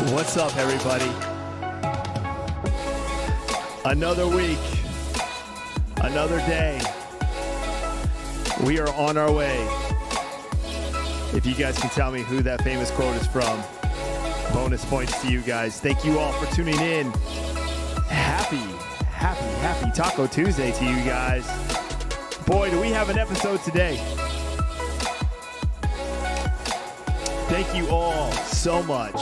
What's up, everybody? Another week, another day. We are on our way. If you guys can tell me who that famous quote is from, bonus points to you guys. Thank you all for tuning in. Happy Taco Tuesday to you guys. Boy, do we have an episode today. Thank you all so much.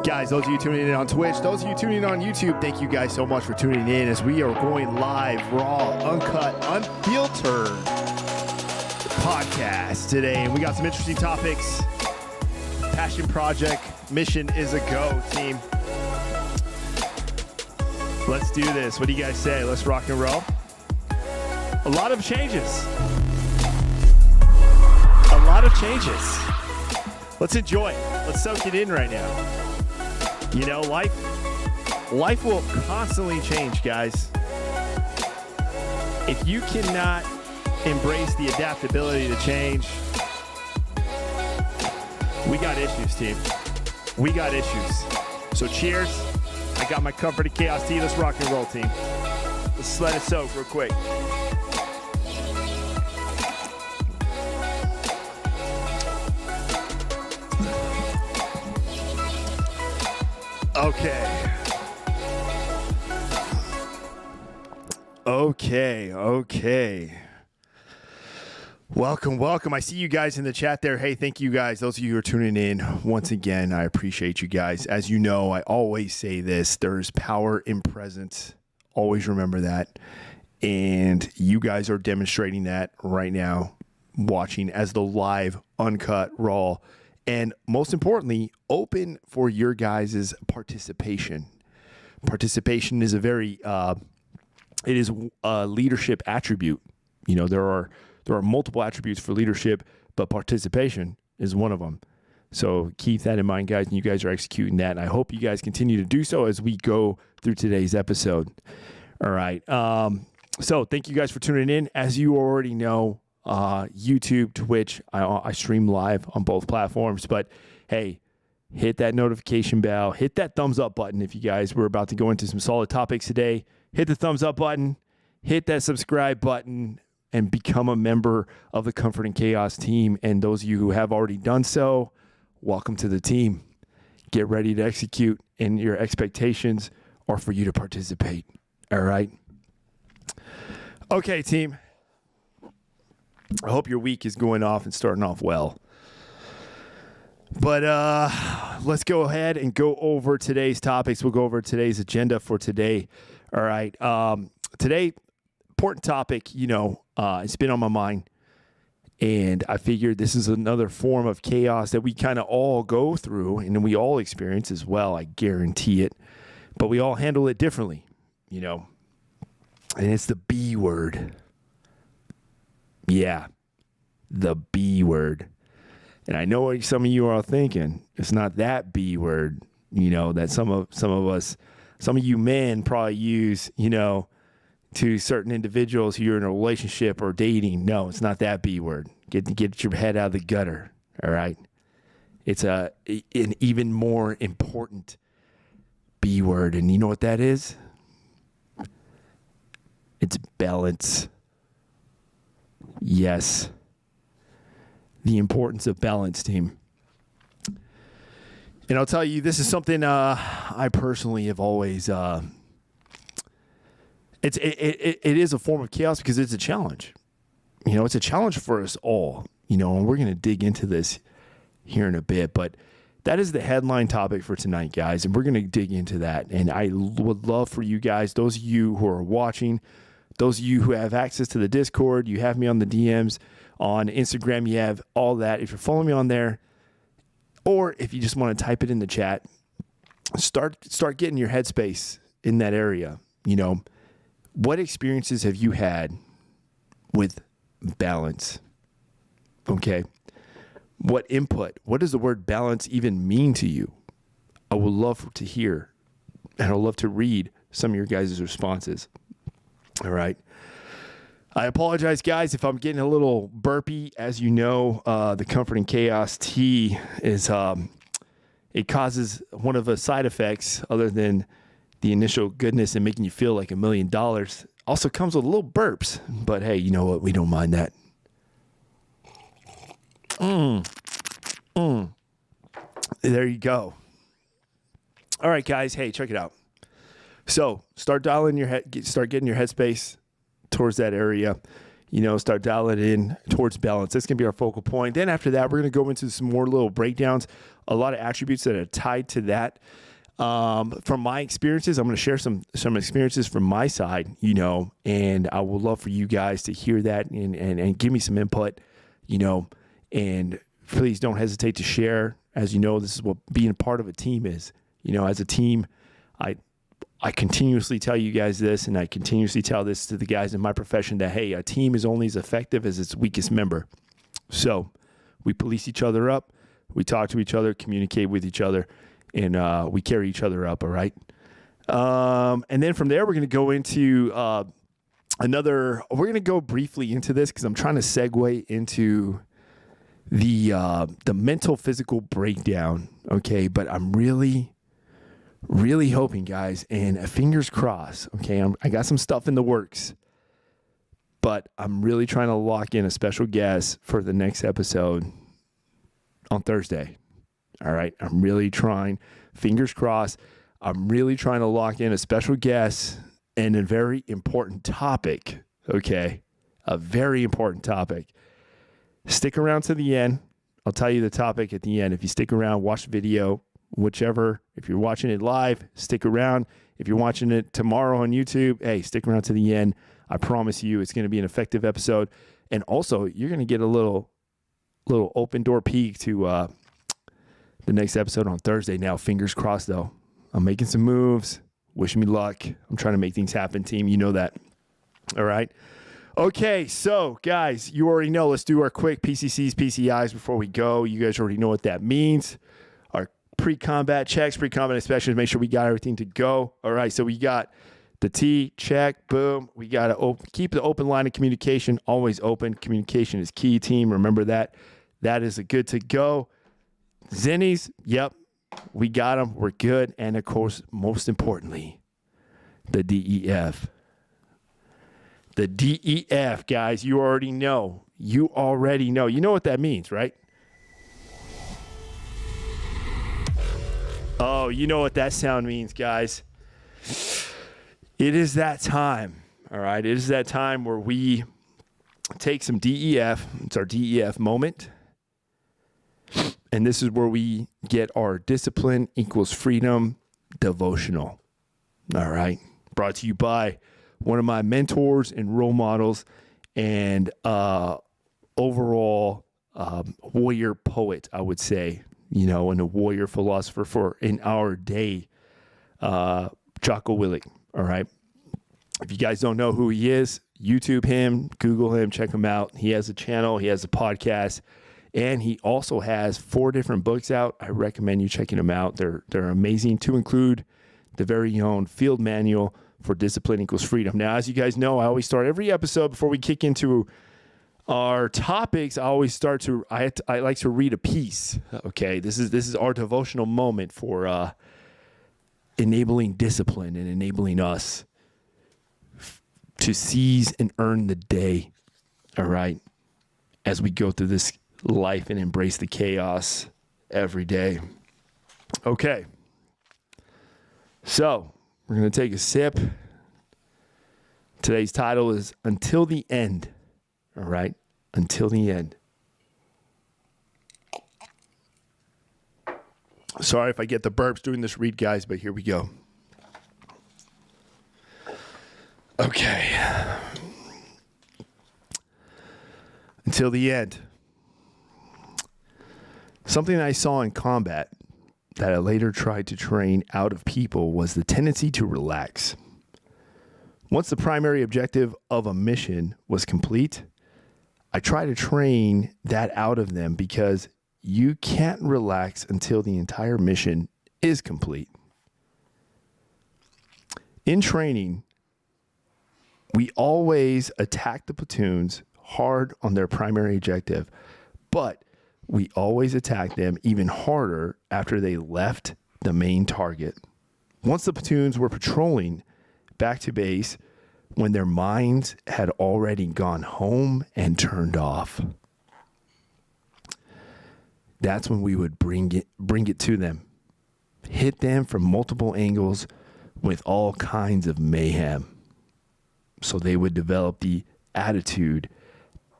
Guys, those of you tuning in on Twitch, those of you tuning in on YouTube, thank you guys so much for tuning in as we are going live, raw, uncut, unfiltered podcast today. And we got some interesting topics. Passion project, mission is a go, team. Let's do this. What do you guys say? Let's rock and roll. A lot of changes. A lot of changes. Let's enjoy it. Let's soak it in right now. You know, life will constantly change, guys. If you cannot embrace the adaptability to change, we got issues, team. We got issues. So cheers. I got my Comforted Chaos tea. Let's rock and roll, team. Let's let it soak real quick. Okay. Welcome. I see you guys in the chat there. Hey, thank you guys. Those of you who are tuning in, once again, I appreciate you guys. As you know, I always say this, there's power in presence. Always remember that. And you guys are demonstrating that right now, watching as the live, uncut, raw, and most importantly, open for your guys' participation. Participation is a very, it is a leadership attribute. You know, there are multiple attributes for leadership, but participation is one of them. So keep that in mind, guys, and you guys are executing that. And I hope you guys continue to do so as we go through today's episode. All right. So thank you guys for tuning in. As you already know, YouTube, Twitch, I stream live on both platforms, but hey, hit that notification bell, hit that thumbs up button. If you guys were about to go into some solid topics today, hit the thumbs up button, hit that subscribe button, and become a member of the Comfort and Chaos team. And those of you who have already done so, welcome to the team. Get ready to execute, and your expectations are for you to participate. All right. Okay, team. I hope your week is going off and starting off well. But let's go ahead and go over today's topics. We'll go over today's agenda for today. All right. Today, important topic, it's been on my mind. And I figured this is another form of chaos that we kind of all go through and we all experience as well. I guarantee it. But we all handle it differently, And it's the B word. Yeah, the B word. And I know what some of you are thinking. It's not that B word, that some of you men probably use, to certain individuals who you're in a relationship or dating. No, it's not that B word. Get your head out of the gutter, all right? It's an even more important B word. And you know what that is? It's balance. Yes. The importance of balance, team. And I'll tell you, this is something I personally have always... It is a form of chaos because it's a challenge. It's a challenge for us all. And we're going to dig into this here in a bit. But that is the headline topic for tonight, guys. And we're going to dig into that. And I would love for you guys, those of you who are watching, those of you who have access to the Discord, you have me on the DMs, on Instagram, you have all that. If you're following me on there, or if you just want to type it in the chat, start getting your headspace in that area. What experiences have you had with balance? Okay. What input? What does the word balance even mean to you? I would love to hear, and I'd love to read some of your guys' responses. All right. I apologize, guys, if I'm getting a little burpy. As you know, the Comfort and Chaos tea is it causes one of the side effects, other than the initial goodness and making you feel like $1 million, also comes with little burps. But hey, you know what? We don't mind that. There you go. All right, guys. Hey, check it out. So start dialing your head, start getting your headspace towards that area. Start dialing in towards balance. That's going to be our focal point. Then after that, we're going to go into some more little breakdowns, a lot of attributes that are tied to that. From my experiences, I'm going to share some experiences from my side, and I would love for you guys to hear that and give me some input, and please don't hesitate to share. As you know, this is what being part of a team is. As a team, I continuously tell you guys this, and I continuously tell this to the guys in my profession, that, hey, a team is only as effective as its weakest member. So we police each other up, we talk to each other, communicate with each other, and we carry each other up, all right? And then from there, we're going to go into we're going to go briefly into this because I'm trying to segue into the mental physical breakdown, okay? But I'm really hoping, guys, and fingers crossed, okay, I got some stuff in the works, but I'm really trying to lock in a special guest for the next episode on Thursday. All right, I'm really trying, fingers crossed, I'm really trying to lock in a special guest and a very important topic, okay, a very important topic. Stick around to the end. I'll tell you the topic at the end. If you stick around, watch the video, whichever. If you're watching it live, stick around. If you're watching it tomorrow on YouTube, hey, stick around to the end. I promise you it's going to be an effective episode. And also, you're going to get a little open door peek to the next episode on Thursday. Now, fingers crossed, though. I'm making some moves. Wish me luck. I'm trying to make things happen, team. You know that. All right. Okay, so, guys, you already know. Let's do our quick PCCs, PCIs before we go. You guys already know what that means. Pre-combat checks, pre-combat inspections, make sure we got everything to go. All right, so we got the T, check, boom. We got to keep the open line of communication always open. Communication is key, team. Remember that. That is a good to go. Zennies, yep, we got them. We're good. And, of course, most importantly, the DEF. The DEF, guys, you already know. You already know. You know what that means, right? Oh, you know what that sound means, guys. It is that time, all right? It is that time where we take some DEF. It's our DEF moment. And this is where we get our discipline equals freedom devotional, all right? Brought to you by one of my mentors and role models and overall warrior poet, I would say. And a warrior philosopher for in our day, Jocko Willink, all right? If you guys don't know who he is, YouTube him, Google him, check him out. He has a channel, he has a podcast, and he also has 4 different books out. I recommend you checking them out. They're amazing, to include the very own Field Manual for Discipline Equals Freedom. Now, as you guys know, I always start every episode before we kick into our topics. I like to read a piece. Okay, this is our devotional moment for enabling discipline and enabling us to seize and earn the day. All right, as we go through this life and embrace the chaos every day. Okay, so we're gonna take a sip. Today's title is Until the End. All right, until the end. Sorry if I get the burps doing this read, guys, but here we go. Okay. Until the end. Something I saw in combat that I later tried to train out of people was the tendency to relax. Once the primary objective of a mission was complete, I try to train that out of them, because you can't relax until the entire mission is complete. In training, we always attack the platoons hard on their primary objective, but we always attacked them even harder after they left the main target. Once the platoons were patrolling back to base, when their minds had already gone home and turned off, that's when we would bring it to them, hit them from multiple angles with all kinds of mayhem. So they would develop the attitude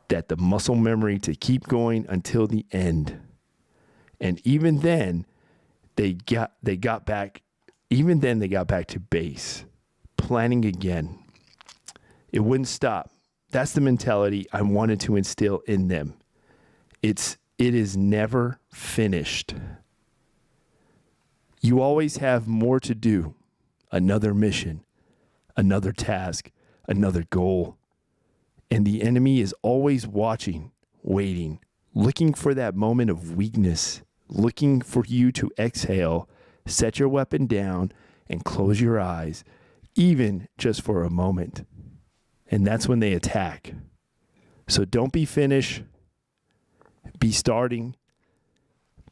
that the muscle memory to keep going until the end. And even then, they got back to base, planning again. It wouldn't stop. That's the mentality I wanted to instill in them. It is never finished. You always have more to do, another mission, another task, another goal. And the enemy is always watching, waiting, looking for that moment of weakness, looking for you to exhale, set your weapon down, and close your eyes, even just for a moment. And that's when they attack. So don't be finished. Be starting.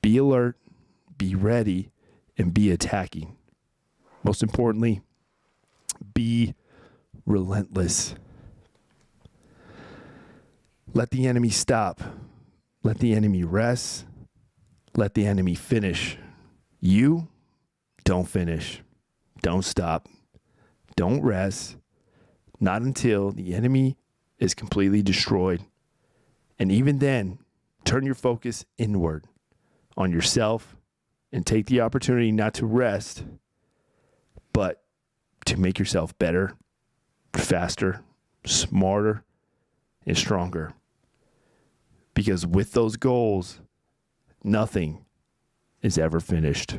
Be alert. Be ready. And be attacking. Most importantly, be relentless. Let the enemy stop. Let the enemy rest. Let the enemy finish. You don't finish. Don't stop. Don't rest. Not until the enemy is completely destroyed. And even then, turn your focus inward on yourself and take the opportunity not to rest, but to make yourself better, faster, smarter, and stronger. Because with those goals, nothing is ever finished.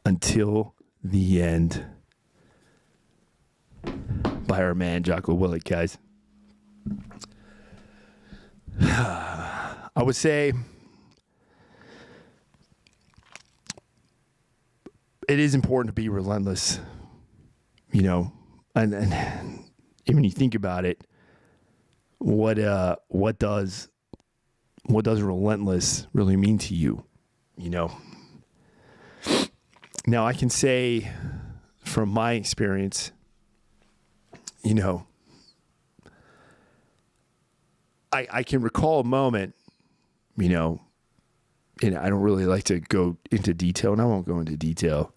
Until the end. By our man, Jocko Willett, guys. I would say it is important to be relentless, you know, and when you think about it, what does relentless really mean to you, you know? Now I can say from my experience, you know, I can recall a moment, you know, and I don't really like to go into detail, and I won't go into detail,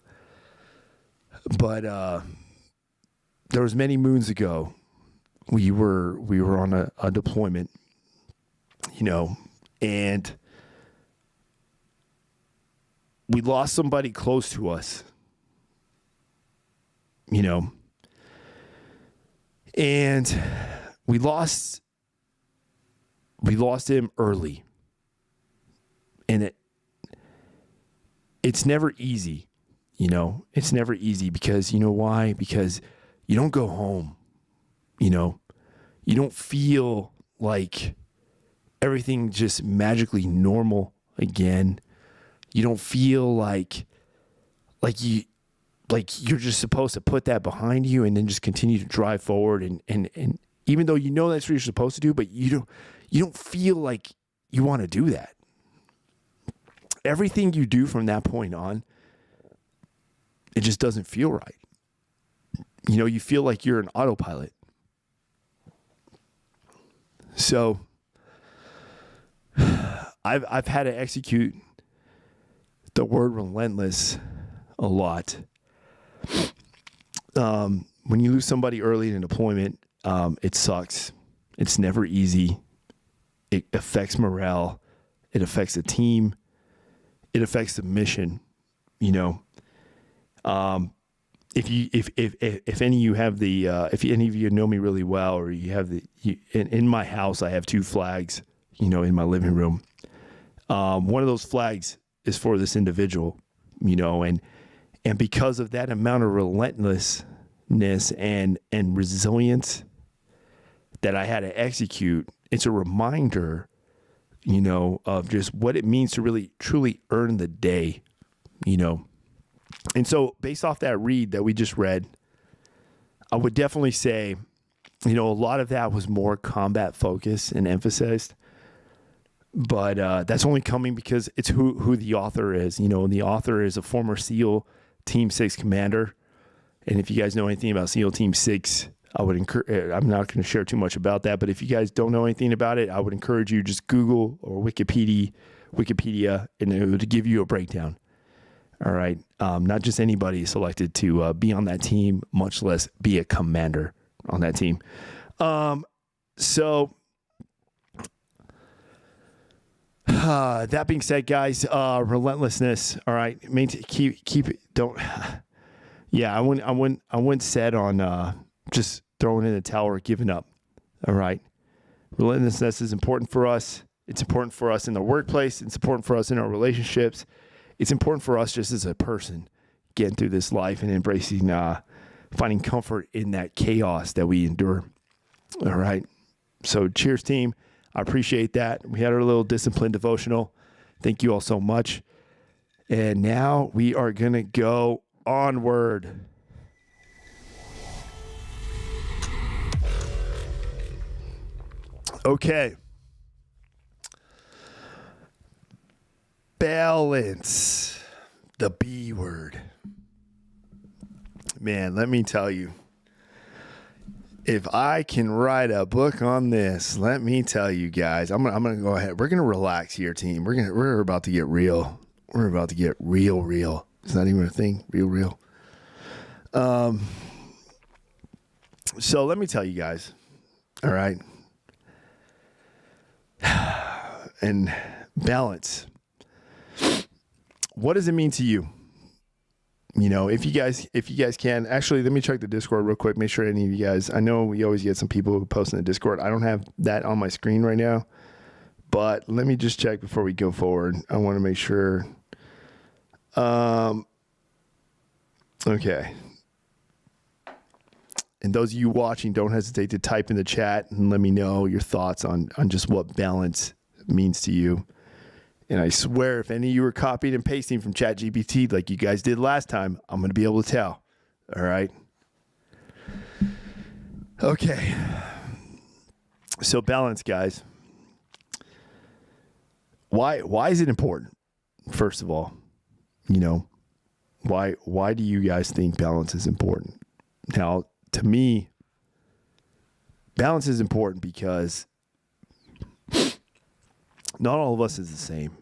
but there was many moons ago, we were on a deployment, you know, and we lost somebody close to us, you know, and we lost him early, and it's never easy, you know, it's never easy because, you know why? Because you don't go home, you know, you don't feel like everything just magically normal again. You don't feel like you're just supposed to put that behind you and then just continue to drive forward. And even though you know that's what you're supposed to do, but you don't feel like you want to do that. Everything you do from that point on, it just doesn't feel right. You know, you feel like you're an autopilot. So I've had to execute the word relentless a lot. When you lose somebody early in a deployment, it sucks. It's never easy. It affects morale. It affects the team. It affects the mission. You know, if any of you have the, if any of you know me really well, or you have in my house, I have 2 flags, you know, in my living room. One of those flags is for this individual, you know, and because of that amount of relentlessness and resilience that I had to execute, it's a reminder, you know, of just what it means to really, truly earn the day, you know. And so based off that read that we just read, I would definitely say, you know, a lot of that was more combat focused and emphasized. But that's only coming because it's who the author is. You know, and the author is a former SEAL Team 6 commander. And if you guys know anything about SEAL Team 6, I would encourage, I'm not going to share too much about that, but if you guys don't know anything about it, I would encourage you just Google or Wikipedia, and it would give you a breakdown. All right. Not just anybody is selected to be on that team, much less be a commander on that team. So that being said, guys, relentlessness. All right. Keep it. Don't. Yeah. I wouldn't set on just throwing in the towel or giving up. All right. Relentlessness is important for us. It's important for us in the workplace. It's important for us in our relationships. It's important for us just as a person getting through this life and embracing, finding comfort in that chaos that we endure. All right. So cheers, team. I appreciate that. We had our little discipline devotional. Thank you all so much. And now we are going to go onward. Okay. Balance. The B word. Man, let me tell you. If I can write a book on this, let me tell you guys, I'm gonna go ahead. We're gonna relax here, team. We're about to get real. We're about to get real. It's not even a thing. Real. So let me tell you guys. All right. And balance. What does it mean to you? You know, if you guys can, actually, let me check the Discord real quick. Make sure any of you guys, I know we always get some people who post in the Discord. I don't have that on my screen right now, but let me just check before we go forward. I want to make sure. Okay. And those of you watching, don't hesitate to type in the chat and let me know your thoughts on just what balance means to you. And I swear, if any of you are copying and pasting from ChatGPT like you guys did last time, I'm going to be able to tell. All right. Okay. So balance, guys. Why is it important? First of all, you know, why do you guys think balance is important? Now, to me, balance is important because not all of us is the same.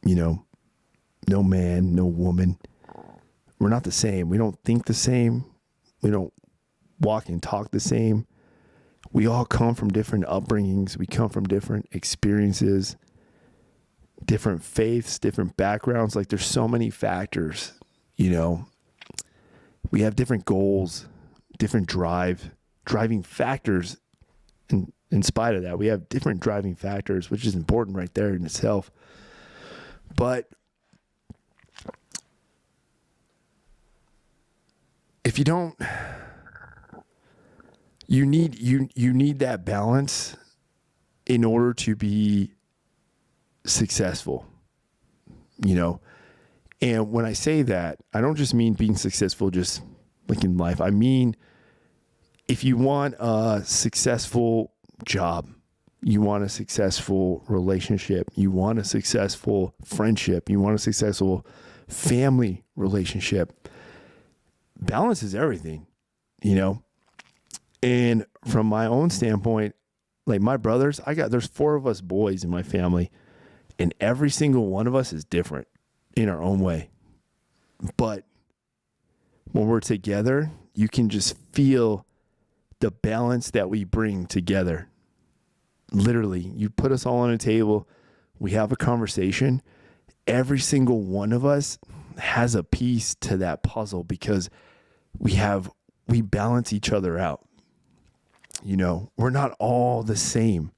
You know, no man, no woman. We're not the same. We don't think the same. We don't walk and talk the same. We all come from different upbringings. We come from different experiences, different faiths, different backgrounds. Like there's so many factors, you know. We have different goals, different driving factors. And in spite of that, we have different driving factors, which is important right there in itself. But if you don't, you need that balance in order to be successful, you know. And when I say that, I don't just mean being successful just like in life. I mean, if you want a successful job, you want a successful relationship, you want a successful friendship, you want a successful family relationship, balance is everything, you know. And from my own standpoint, like my brothers, there's 4 of us boys in my family, and every single one of us is different in our own way. But when we're together, you can just feel the balance that we bring together. Literally, you put us all on a table, we have a conversation. Every single one of us has a piece to that puzzle because we balance each other out. You know, we're not all the same.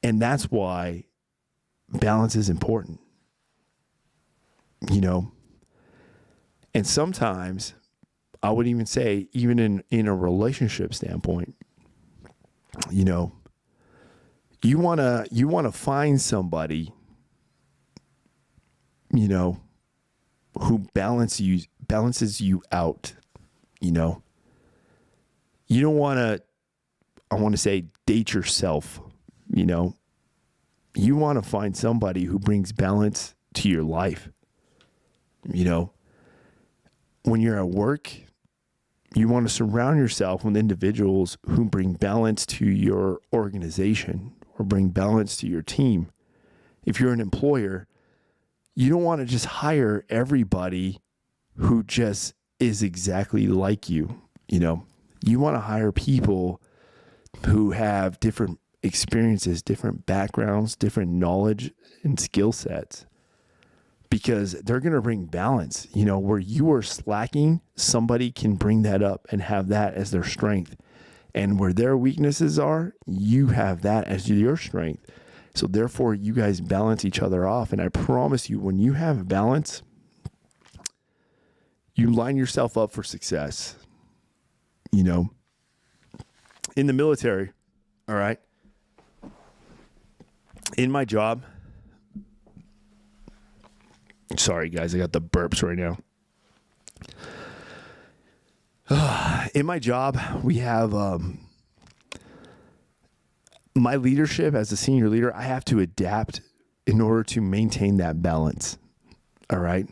And that's why balance is important. You know, and sometimes I would even say, even in a relationship standpoint, you know, you want to find somebody, you know, who balances you out, you know. You don't want to, I want to say, date yourself, you know. You want to find somebody who brings balance to your life. You know, when you're at work, you want to surround yourself with individuals who bring balance to your organization or bring balance to your team. If you're an employer, you don't want to just hire everybody who just is exactly like you. You know, you want to hire people who have different experiences, different backgrounds, different knowledge and skill sets, because they're going to bring balance. You know, where you are slacking, somebody can bring that up and have that as their strength. And where their weaknesses are, you have that as your strength. So therefore, you guys balance each other off. And I promise you, when you have balance, you line yourself up for success. You know, in the military, all right, in my job, sorry guys, I got the burps right now. In my job, we have my leadership as a senior leader. I have to adapt in order to maintain that balance. All right.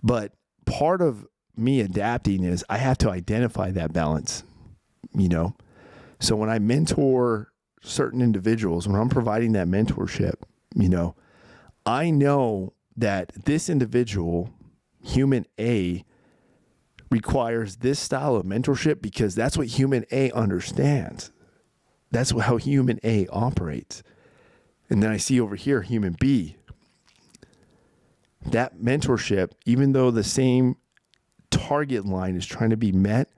But part of me adapting is I have to identify that balance, you know? So when I mentor certain individuals, when I'm providing that mentorship, you know, I know that this individual, human A, requires this style of mentorship because that's what human A understands. That's how human A operates. And then I see over here, human B. That mentorship, even though the same target line is trying to be met,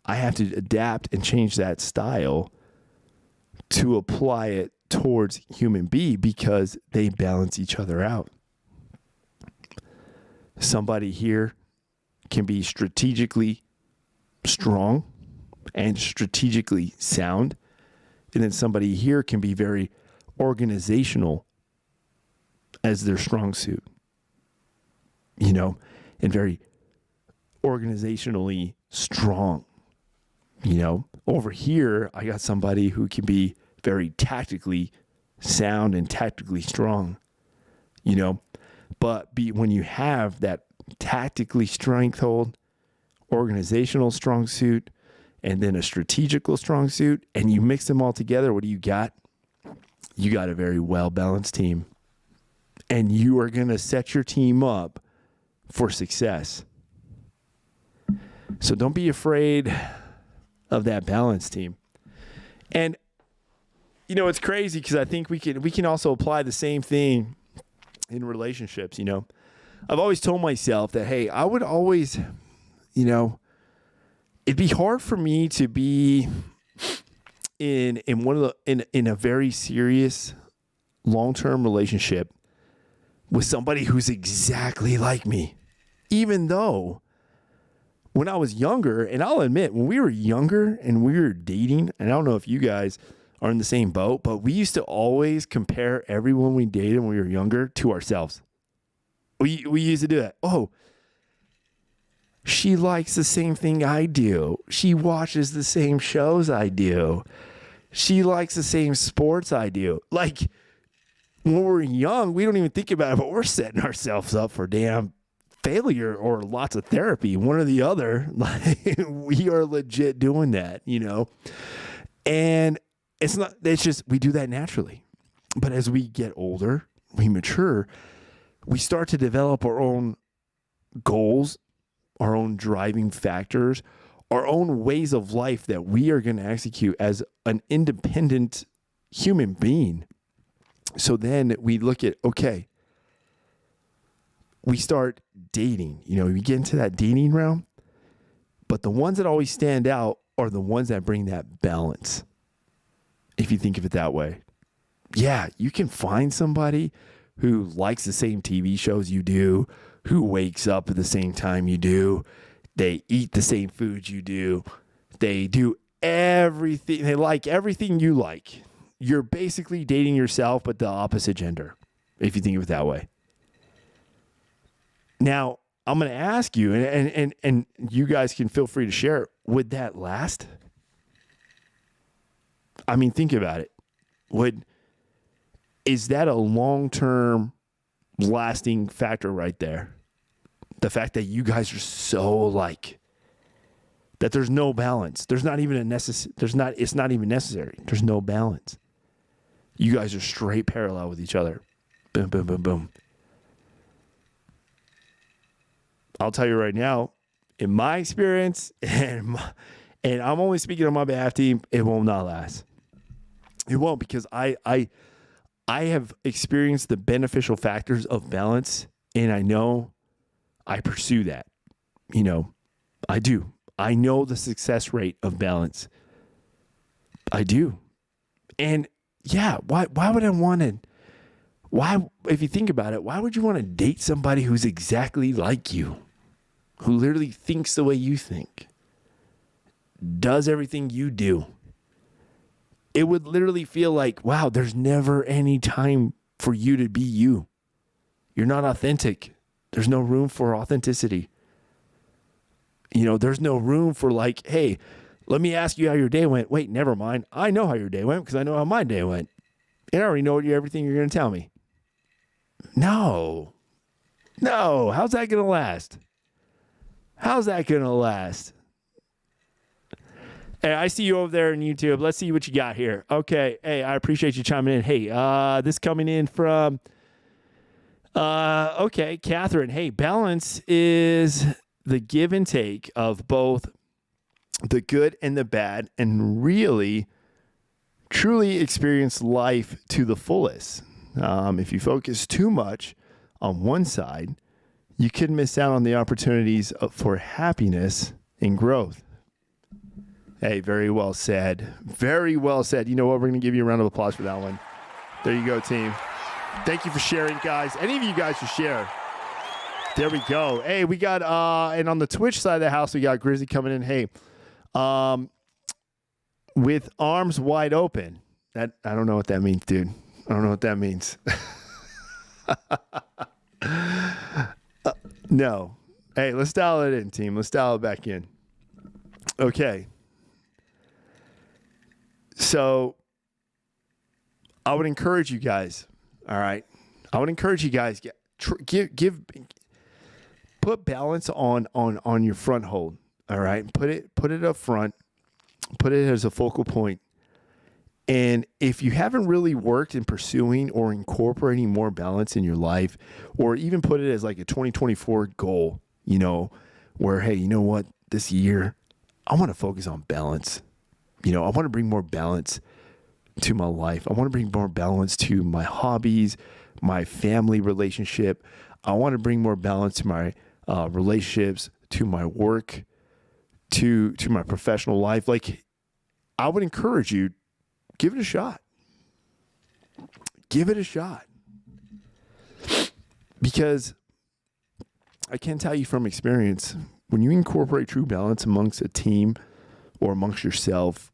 I have to adapt and change that style to apply it towards human B because they balance each other out. Somebody here can be strategically strong and strategically sound. And then somebody here can be very organizational as their strong suit, you know, and very organizationally strong. You know, over here, I got somebody who can be very tactically sound and tactically strong, you know, but when you have that tactically strength-hold, organizational strong suit, and then a strategical strong suit, and you mix them all together, what do you got? You got a very well-balanced team. And you are going to set your team up for success. So don't be afraid of that balanced team. And, you know, it's crazy because I think we can also apply the same thing in relationships, you know. I've always told myself that, hey, I would always, you know, it'd be hard for me to be in a very serious long-term relationship with somebody who's exactly like me. Even though when I was younger, and I'll admit, when we were younger and we were dating, and I don't know if you guys are in the same boat, but we used to always compare everyone we dated when we were younger to ourselves. We used to do that. Oh, she likes the same thing I do. She watches the same shows I do. She likes the same sports I do. Like, when we're young, we don't even think about it, but we're setting ourselves up for damn failure or lots of therapy, one or the other. Like, we are legit doing that, you know? And it's just, we do that naturally. But as we get older, we mature, we start to develop our own goals, our own driving factors, our own ways of life that we are going to execute as an independent human being. So then we look at, okay, we start dating, you know, we get into that dating realm, but the ones that always stand out are the ones that bring that balance. If you think of it that way. Yeah, you can find somebody who likes the same TV shows you do, who wakes up at the same time you do, they eat the same food you do, they do everything, they like everything you like. You're basically dating yourself, but the opposite gender, if you think of it that way. Now, I'm going to ask you, and you guys can feel free to share, would that last? I mean, think about it. is that a long-term lasting factor right there? The fact that you guys are so like that there's no balance. There's not even it's not even necessary. There's no balance. You guys are straight parallel with each other. Boom, boom, boom, boom. I'll tell you right now, in my experience, and I'm only speaking on my behalf, team, it will not last. It won't, because I have experienced the beneficial factors of balance, and I know I pursue that. You know, I do. I know the success rate of balance. I do. And yeah, why would I want to, if you think about it, why would you want to date somebody who's exactly like you? Who literally thinks the way you think, does everything you do? It would literally feel like, wow, there's never any time for you to be you. You're not authentic. There's no room for authenticity. You know, there's no room for like, hey, let me ask you how your day went. Wait, never mind. I know how your day went because I know how my day went. And I already know everything you're going to tell me. No. How's that going to last? How's that going to last? Hey, I see you over there on YouTube. Let's see what you got here. Okay. Hey, I appreciate you chiming in. Hey, this coming in from, okay, Catherine. Hey, balance is the give and take of both the good and the bad, and really, truly experience life to the fullest. If you focus too much on one side, you could miss out on the opportunities for happiness and growth. Hey, very well said. Very well said. You know what? We're going to give you a round of applause for that one. There you go, team. Thank you for sharing, guys. Any of you guys should share. There we go. Hey, we got, and on the Twitch side of the house, we got Grizzly coming in. Hey, with arms wide open. That, I don't know what that means, dude. I don't know what that means. No. Hey, let's dial it in, team. Let's dial it back in. Okay. So I would encourage you guys. All right. I would encourage you guys, put balance on your front hold. All right. Put it up front. Put it as a focal point. And if you haven't really worked in pursuing or incorporating more balance in your life, or even put it as like a 2024 goal, you know, where, hey, you know what, this year, I want to focus on balance. You know, I want to bring more balance to my life. I want to bring more balance to my hobbies, my family relationship. I want to bring more balance to my relationships, to my work, to my professional life. Like, I would encourage you, give it a shot. Give it a shot. Because I can tell you from experience, when you incorporate true balance amongst a team or amongst yourself,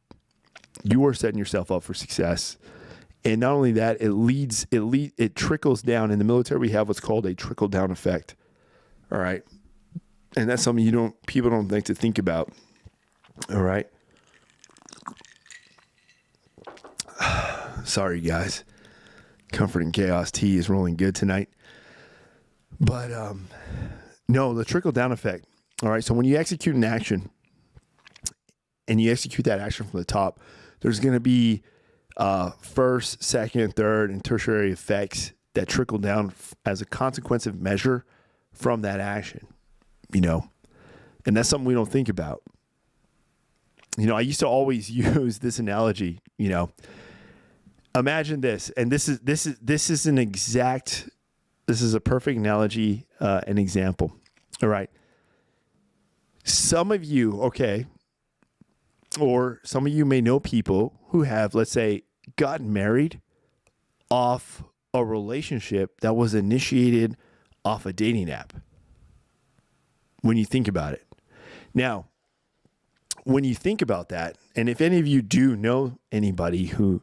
you are setting yourself up for success. And not only that, it trickles down. In the military, we have what's called a trickle down effect. All right. And that's something people don't like to think about. All right. Sorry, guys. Comfort and Chaos tea is rolling good tonight. But no, the trickle down effect. All right. So when you execute an action and you execute that action from the top, there's going to be first, second, third, and tertiary effects that trickle down as a consequentive measure from that action, you know, and that's something we don't think about. You know, I used to always use this analogy, you know, imagine this, and this is a perfect analogy, an example. All right. Some of you, okay, or some of you may know people who have, let's say, gotten married off a relationship that was initiated off a dating app. When you think about it. Now, when you think about that, and if any of you do know anybody who,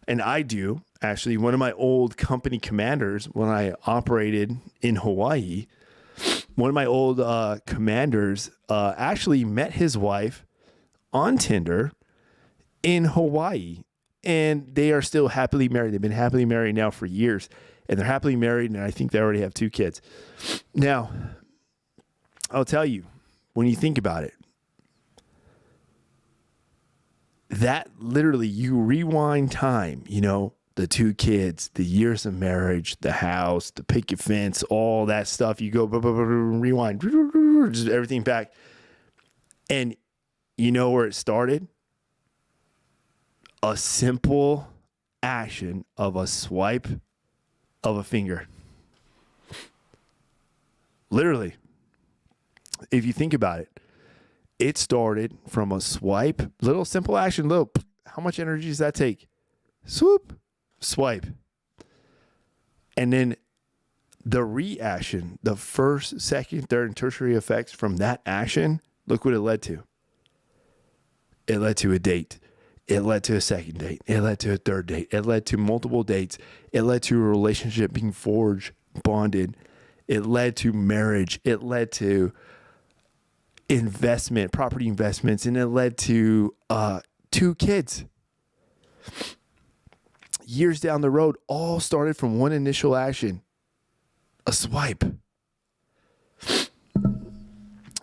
and I do, actually, one of my old company commanders, when I operated in Hawaii, one of my old commanders actually met his wife on Tinder in Hawaii. and they are still happily married. They've been happily married now for years, and they're happily married, and I think they already have 2 kids. Now, I'll tell you, when you think about it, that literally, you rewind time, the 2 kids, the years of marriage, the house, the picket fence, all that stuff. You go rewind, just everything back. And you know where it started? A simple action of a swipe of a finger. Literally, if you think about it, it started from a swipe, little simple action, how much energy does that take? Swoop, swipe. And then the reaction, the first, second, third, and tertiary effects from that action, look what it led to. It led to a date. It led to a second date. It led to a third date. It led to multiple dates. It led to a relationship being forged, bonded. It led to marriage. It led to investment, property investments, and it led to 2 kids. Years down the road, all started from one initial action, a swipe.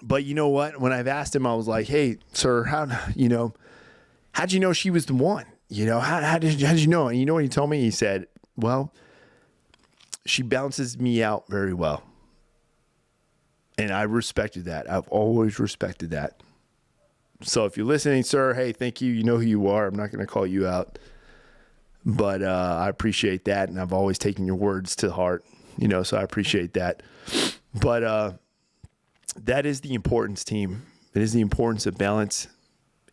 But you know what? When I've asked him, I was like, "Hey, sir, how'd you know she was the one? How did you know?" And you know what he told me? He said, "Well, she balances me out very well." And I respected that. I've always respected that. So if you're listening, sir, hey, thank you. You know who you are. I'm not going to call you out. But I appreciate that. And I've always taken your words to heart, so I appreciate that. But that is the importance, team. It is the importance of balance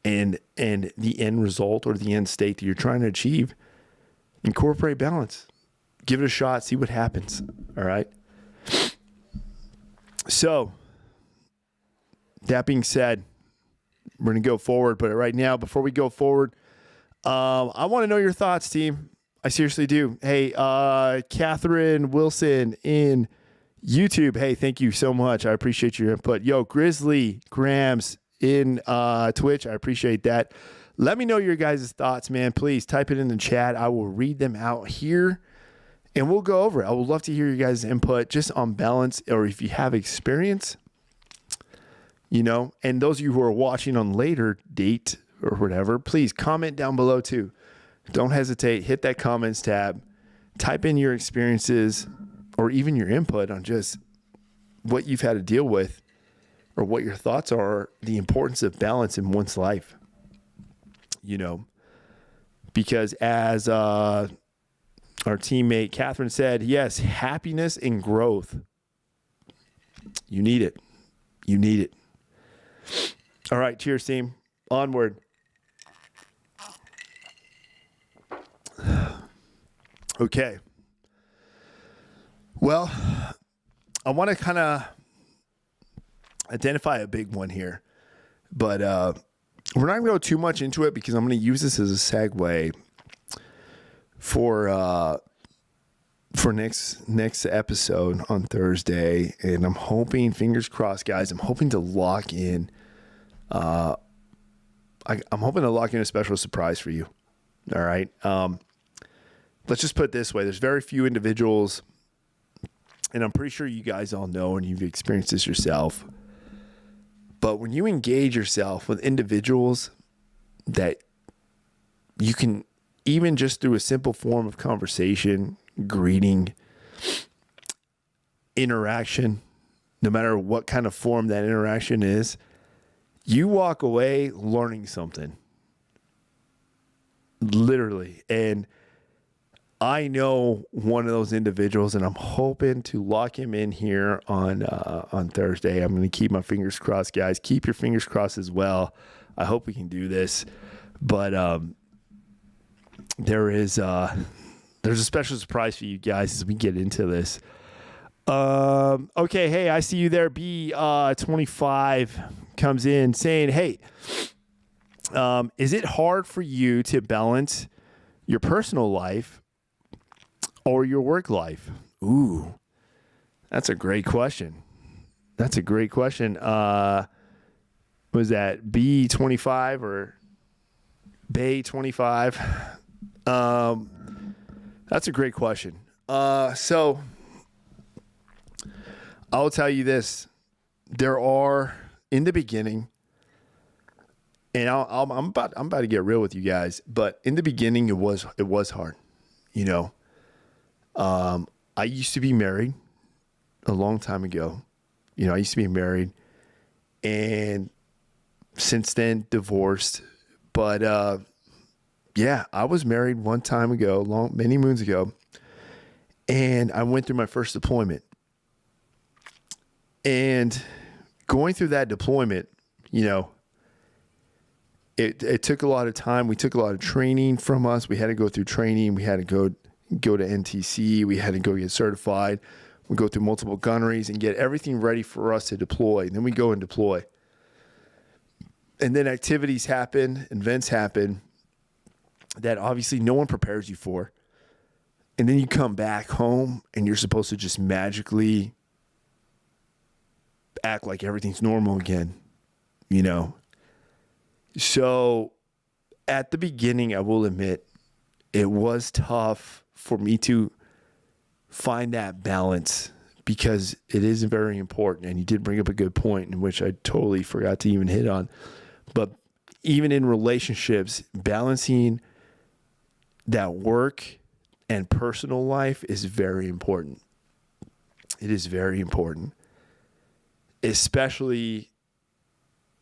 and the end result or the end state that you're trying to achieve. Incorporate balance. Give it a shot. See what happens. All right. So, that being said, we're going to go forward. But right now, before we go forward, I want to know your thoughts, team. I seriously do. Hey, Catherine Wilson in YouTube. Hey, thank you so much. I appreciate your input. Yo, Grizzly Grams in Twitch. I appreciate that. Let me know your guys' thoughts, man. Please type it in the chat. I will read them out here. And we'll go over it. I would love to hear your guys' input just on balance, or if you have experience, and those of you who are watching on later date or whatever, please comment down below too. Don't hesitate. Hit that comments tab. Type in your experiences or even your input on just what you've had to deal with or what your thoughts are, the importance of balance in one's life. Because as our teammate Catherine said, yes, happiness and growth. You need it. You need it. All right, cheers, team. Onward. Okay. Well, I want to kind of identify a big one here, but we're not going to go too much into it because I'm going to use this as a segue for next episode on Thursday, and I'm hoping, fingers crossed, guys, I'm hoping to lock in. I'm hoping to lock in a special surprise for you. All right. Let's just put it this way: there's very few individuals, and I'm pretty sure you guys all know, and you've experienced this yourself. But when you engage yourself with individuals that you can, even just through a simple form of conversation, greeting, interaction, no matter what kind of form that interaction is, you walk away learning something. Literally. And I know one of those individuals, and I'm hoping to lock him in here on Thursday. I'm going to keep my fingers crossed, guys. Keep your fingers crossed as well. I hope we can do this. But there's a special surprise for you guys as we get into this. Okay, hey, I see you there. B25 comes in saying, hey, is it hard for you to balance your personal life or your work life? Ooh, that's a great question. Was that B25 or Bay 25? That's a great question. So I'll tell you this. There are, in the beginning, and I'm about to get real with you guys, but in the beginning it was hard. You know, I used to be married a long time ago. You know, I used to be married, and since then divorced. But yeah, I was married one time ago, many moons ago, and I went through my first deployment. And going through that deployment, you know, it took a lot of time. We took a lot of training from us. We had to go through training. We had to go to NTC. We had to go get certified. We go through multiple gunneries and get everything ready for us to deploy. And then we go and deploy. And then activities happen, events happen that obviously no one prepares you for. And then you come back home and you're supposed to just magically act like everything's normal again, you know? So at the beginning, I will admit, it was tough for me to find that balance because it is very important. And you did bring up a good point in which I totally forgot to even hit on. But even in relationships, balancing that work and personal life is very important. It is very important, especially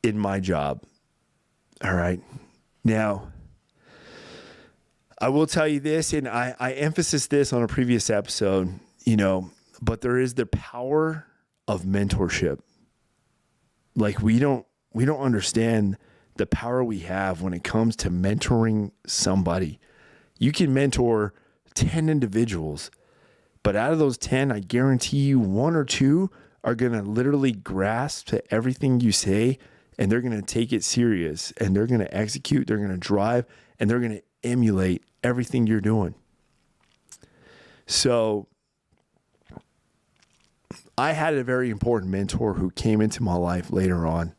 in my job. All right. Now, I will tell you this, and I emphasized this on a previous episode, you know, but there is the power of mentorship. Like we don't understand the power we have when it comes to mentoring somebody. You can mentor 10 individuals, but out of those 10, I guarantee you 1 or 2 are going to literally grasp to everything you say, and they're going to take it serious, and they're going to execute, they're going to drive, and they're going to emulate everything you're doing. So I had a very important mentor who came into my life later on.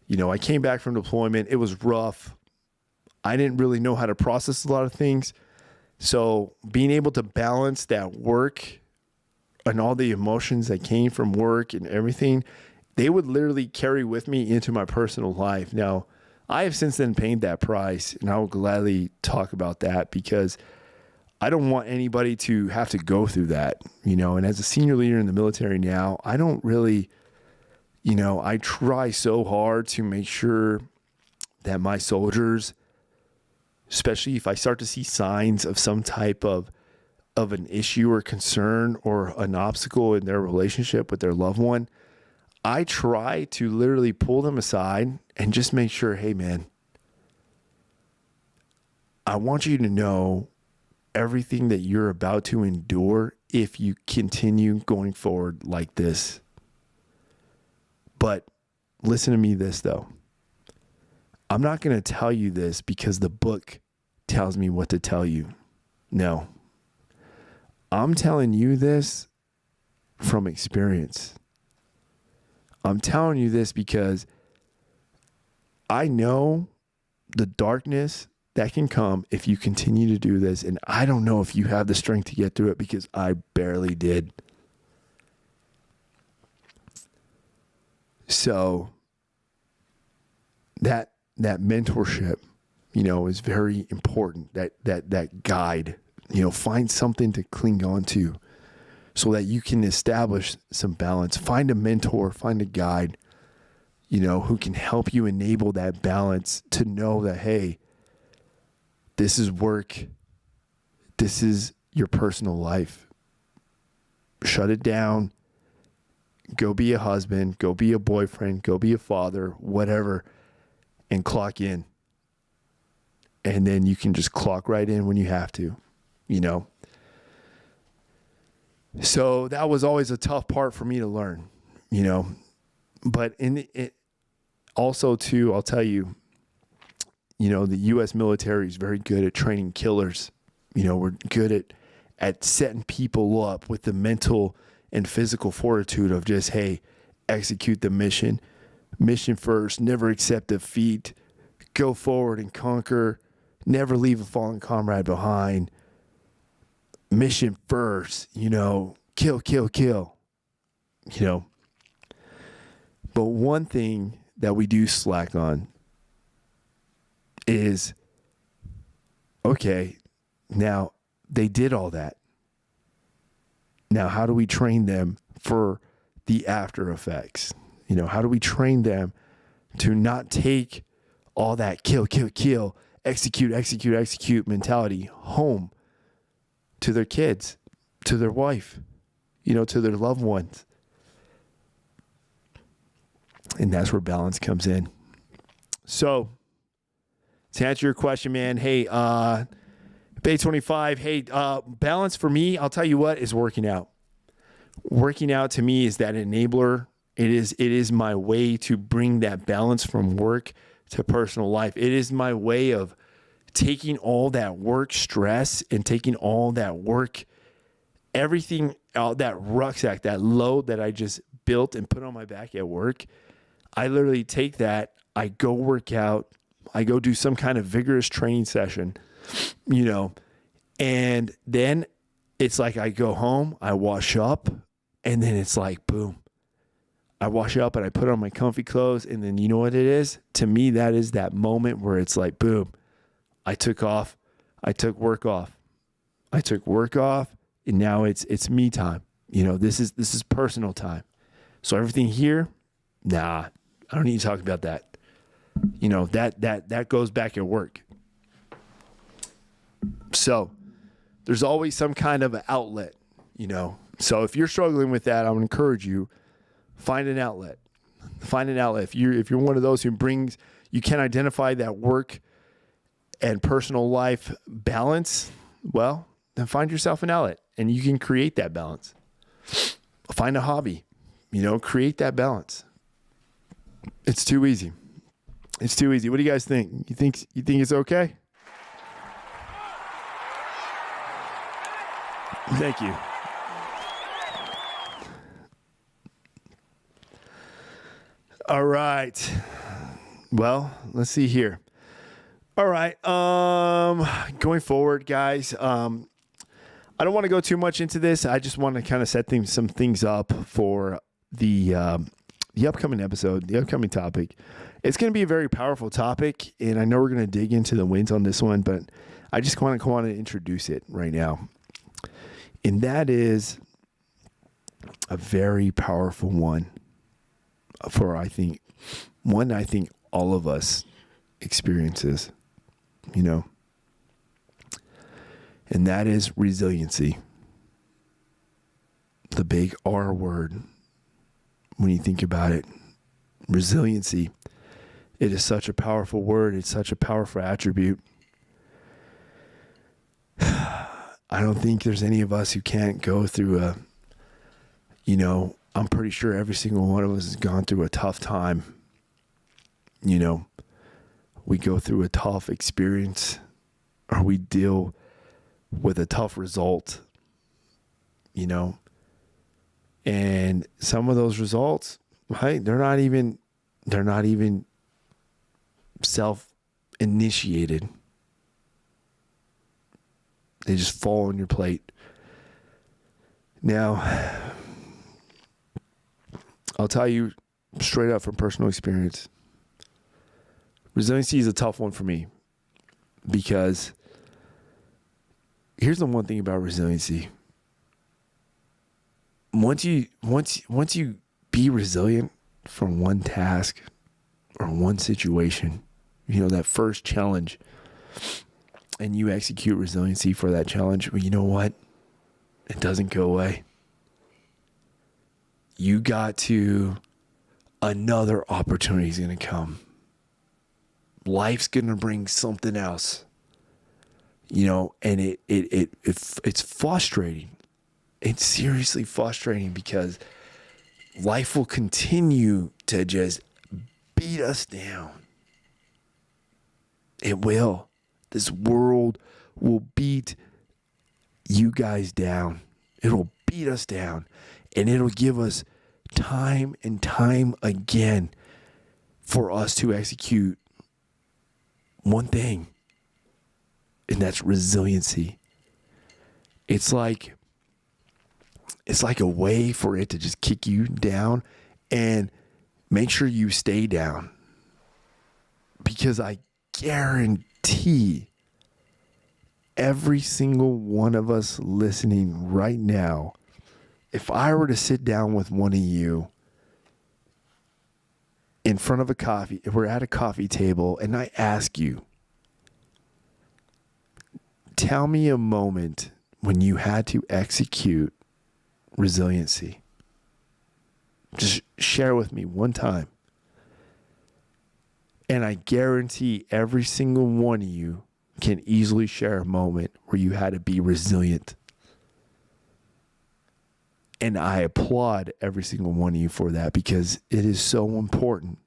You know, I came back from deployment. It was rough. I didn't really know how to process a lot of things. So being able to balance that work and all the emotions that came from work and everything, they would literally carry with me into my personal life. Now, I have since then paid that price, and I will gladly talk about that because I don't want anybody to have to go through that, you know. And as a senior leader in the military now, I don't really, you know, I try so hard to make sure that my soldiers, especially if I start to see signs of some type of an issue or concern or an obstacle in their relationship with their loved one, I try to literally pull them aside and just make sure, hey man, I want you to know everything that you're about to endure if you continue going forward like this. But listen to me this though. I'm not going to tell you this because the book tells me what to tell you. No. I'm telling you this from experience. I'm telling you this because I know the darkness that can come if you continue to do this. And I don't know if you have the strength to get through it because I barely did. So that mentorship, you know, is very important. That guide, you know, find something to cling on to so that you can establish some balance. Find a mentor, find a guide, you know, who can help you enable that balance to know that, hey, this is work. This is your personal life. Shut it down. Go be a husband, go be a boyfriend, go be a father, whatever, and clock in. And then you can just clock right in when you have to, you know. So that was always a tough part for me to learn, you know. But in it also too, I'll tell you, you know, the U.S. military is very good at training killers. You know, we're good at setting people up with the mental and physical fortitude of just, hey, execute the mission. Mission first, never accept defeat. Go forward and conquer. never leave a fallen comrade behind, mission first, kill, kill, kill, But one thing that we do slack on is, okay, now they did all that. Now, how do we train them for the after effects? How do we train them to not take all that kill, kill, kill, execute, execute, execute mentality home to their kids, to their wife, to their loved ones? And that's where balance comes in. So, to answer your question, man, hey, Bay 25, hey, balance for me, I'll tell you what, is working out. Working out to me is that enabler. It is my way to bring that balance from work to personal life. It is my way of taking all that work stress and taking all that work, everything out, that rucksack, that load that I just built and put on my back at work. I literally take that, I go work out, I go do some kind of vigorous training session, and then it's like I go home, I wash up, and then it's like, boom. I wash up and I put on my comfy clothes, and then you know what it is? To me, that is that moment where it's like, boom, I took work off, and now it's me time. This is personal time. So everything here, nah, I don't need to talk about that. That goes back at work. So there's always some kind of an outlet, So if you're struggling with that, I would encourage you, find an outlet. If you're one of those who you can identify that work and personal life balance, well, then find yourself an outlet and you can create that balance. Find a hobby, create that balance. It's too easy. What do you guys think? You think it's okay? Thank you. All right. Well, let's see here. All right. Going forward, guys, I don't want to go too much into this. I just want to kind of set some things up for the upcoming episode, the upcoming topic. It's going to be a very powerful topic, and I know we're going to dig into the wins on this one, but I just want to introduce it right now. And that is a very powerful one for, I think all of us experiences, and that is resiliency. The big R word, when you think about it, resiliency. It is such a powerful word. It's such a powerful attribute. I don't think there's any of us who can't go through I'm pretty sure every single one of us has gone through a tough time. We go through a tough experience, or we deal with a tough result, and some of those results, right? They're not even self-initiated. They just fall on your plate. Now, I'll tell you straight up from personal experience, resiliency is a tough one for me, because here's the one thing about resiliency. Once you be resilient from one task or one situation, that first challenge, and you execute resiliency for that challenge, well, you know what? It doesn't go away. You got to, another opportunity is going to come. Life's going to bring something else, and it's frustrating. It's seriously frustrating, because life will continue to just beat us down. It will. This world will beat you guys down. It'll beat us down. And it'll give us time and time again for us to execute one thing. and that's resiliency. It's like a way for it to just kick you down and make sure you stay down. Because I guarantee every single one of us listening right now, if I were to sit down with one of you in front of a coffee, if we're at a coffee table and I ask you, tell me a moment when you had to execute resiliency. Just share with me one time. And I guarantee every single one of you can easily share a moment where you had to be resilient. And I applaud every single one of you for that, because it is so important.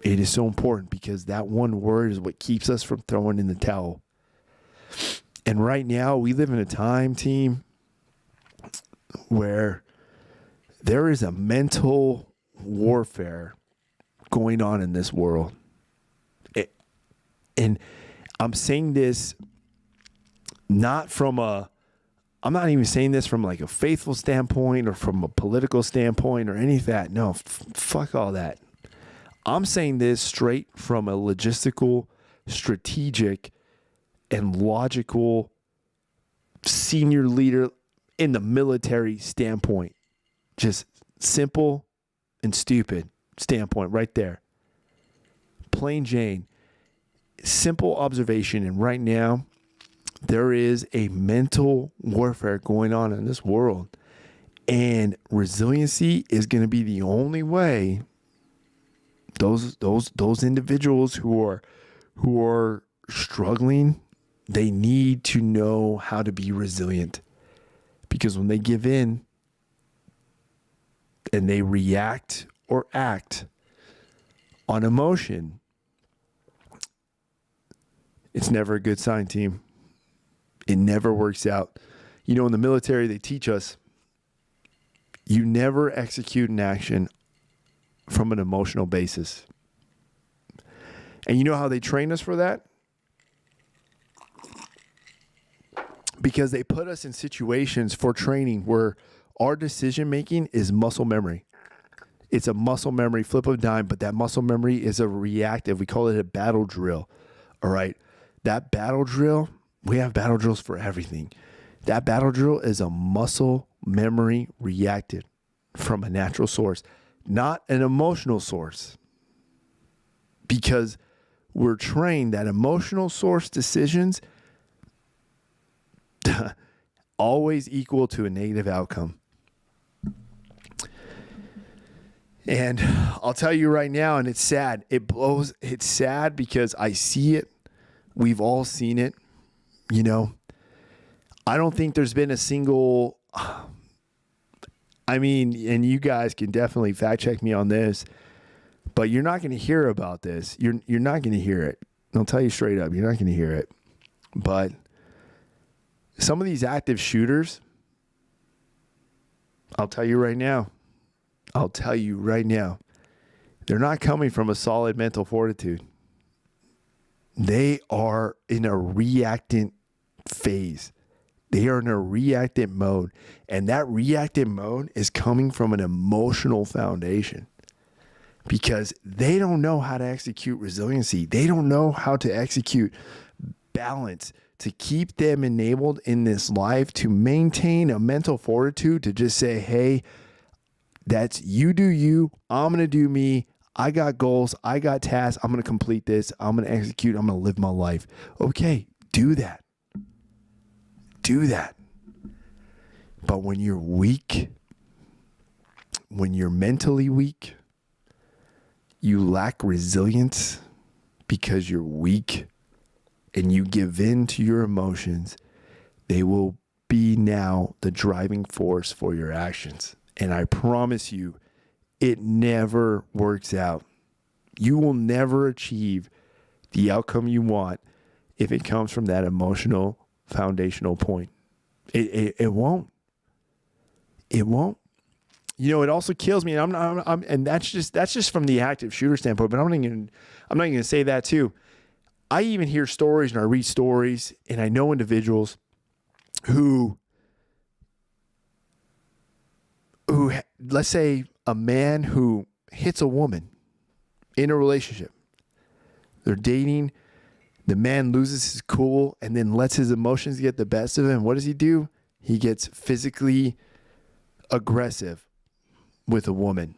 It is so important, because that one word is what keeps us from throwing in the towel. And right now we live in a time, team, where there is a mental warfare going on in this world. And I'm saying this I'm not even saying this from like a faithful standpoint or from a political standpoint or any of that. No, fuck all that. I'm saying this straight from a logistical, strategic, and logical senior leader in the military standpoint. Just simple and stupid standpoint right there. Plain Jane. Simple observation. And right now, there is a mental warfare going on in this world. And resiliency is going to be the only way those individuals who are struggling, they need to know how to be resilient. Because when they give in and they react or act on emotion, it's never a good sign, team. It never works out. You know, in the military, they teach us you never execute an action from an emotional basis. And you know how they train us for that? Because they put us in situations for training where our decision making is muscle memory. It's a muscle memory flip of a dime, but that muscle memory is a reactive. We call it a battle drill. All right. That battle drill, we have battle drills for everything. That battle drill is a muscle memory reactive from a natural source, not an emotional source. Because we're trained that emotional source decisions always equal to a negative outcome. And I'll tell you right now, and it's sad. It's sad because I see it. We've all seen it. You know, I don't think there's been a single, and you guys can definitely fact check me on this, but you're not going to hear about this. You're not going to hear it. I'll tell you straight up, you're not going to hear it. But some of these active shooters, I'll tell you right now, they're not coming from a solid mental fortitude. They are in a reactant phase. They are in a reactant mode. And that reactant mode is coming from an emotional foundation. Because they don't know how to execute resiliency. They don't know how to execute balance to keep them enabled in this life, to maintain a mental fortitude, to just say, hey, that's you do you, I'm going to do me. I got goals. I got tasks. I'm going to complete this. I'm going to execute. I'm going to live my life. Okay, do that. Do that. But when you're weak, when you're mentally weak, you lack resilience because you're weak and you give in to your emotions, they will be now the driving force for your actions. And I promise you, it never works out. You will never achieve the outcome you want if it comes from that emotional foundational point. It won't. It won't. You know, it also kills me, and and that's just from the active shooter standpoint. But I'm not going to say that too. I even hear stories and I read stories and I know individuals who, let's say a man who hits a woman in a relationship. They're dating. The man loses his cool and then lets his emotions get the best of him. What does he do? He gets physically aggressive with a woman.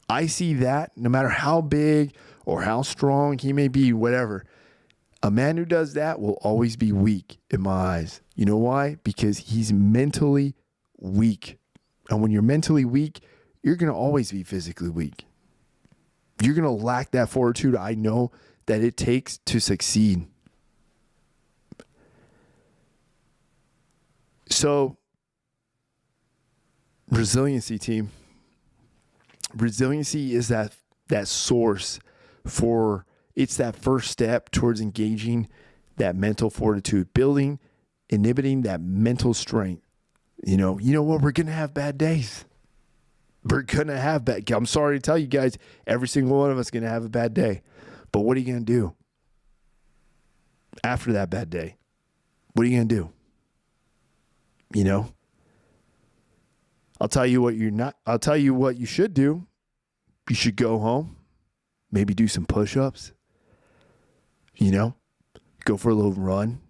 I see that no matter how big or how strong he may be, whatever, a man who does that will always be weak in my eyes. You know why? Because he's mentally weak. And when you're mentally weak, you're going to always be physically weak. You're going to lack that fortitude I know that it takes to succeed. So, resiliency, team. Resiliency is that source for, it's that first step towards engaging that mental fortitude, building, inhibiting that mental strength. You know what? We're going to have bad days. We're going to have bad. I'm sorry to tell you guys, every single one of us is going to have a bad day. But what are you going to do after that bad day? What are you going to do? You know? I'll tell you what you should do. You should go home, maybe do some push-ups, go for a little run,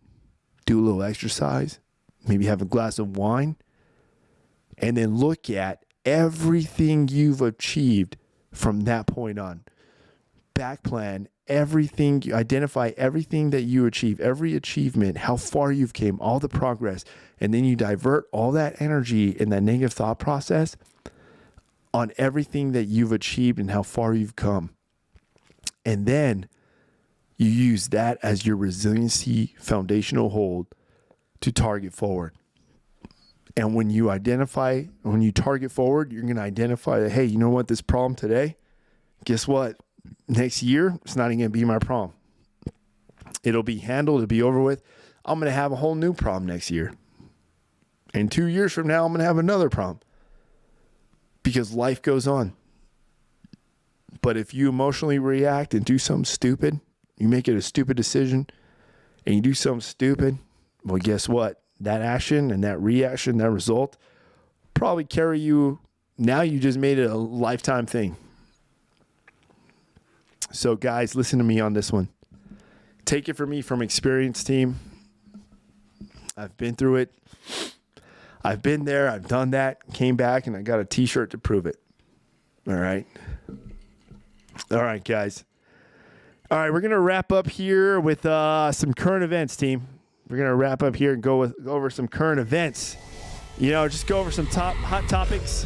do a little exercise, maybe have a glass of wine, and then look at everything you've achieved from that point on. Back plan everything, identify everything that you achieve, every achievement, how far you've came, all the progress, and then you divert all that energy and that negative thought process on everything that you've achieved and how far you've come. And then you use that as your resiliency foundational hold to target forward. And when you target forward, you're going to identify that, hey, you know what, this problem today, guess what? Next year, it's not even going to be my problem. It'll be handled. It'll be over with. I'm going to have a whole new problem next year. And 2 years from now, I'm going to have another problem. Because life goes on. But if you emotionally react and do something stupid, you make it a stupid decision, and you do something stupid, well, guess what? That action and that reaction, that result, probably carry you. Now you just made it a lifetime thing. So guys, listen to me on this one. Take it from me, from experience, team. I've been through it. I've been there. I've done that. Came back and I got a t-shirt to prove it. All right. All right, guys. All right, we're going to wrap up here with some current events, team. We're going to wrap up here and go over some current events. Just go over some hot topics.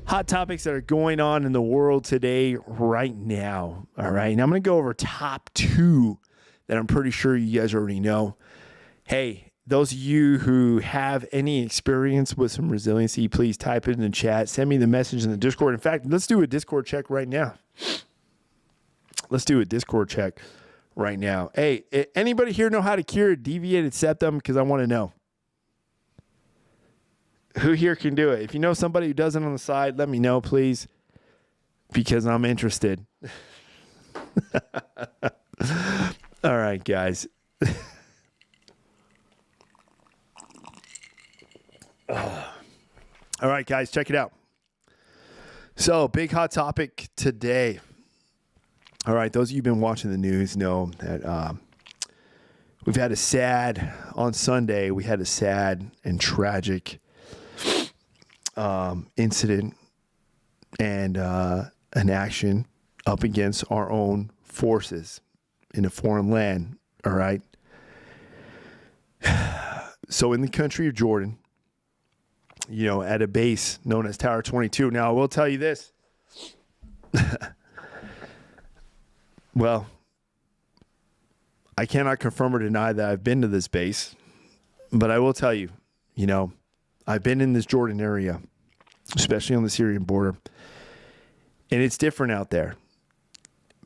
Hot topics that are going on in the world today, right now. All right. And I'm going to go over top 2 that I'm pretty sure you guys already know. Hey, those of you who have any experience with some resiliency, please type it in the chat. Send me the message in the Discord. In fact, let's do a Discord check right now. Hey, anybody here know how to cure a deviated septum? Because I want to know. Who here can do it? If you know somebody who does it on the side, let me know, please. Because I'm interested. All right, guys. All right, guys, check it out. So, big hot topic today. All right, those of you who've been watching the news know that we've had on Sunday, we had a sad and tragic incident and an action up against our own forces in a foreign land. All right. So in the country of Jordan, at a base known as Tower 22. Now, I will tell you this. Well, I cannot confirm or deny that I've been to this base, but I will tell you, I've been in this Jordan area, especially on the Syrian border, and it's different out there.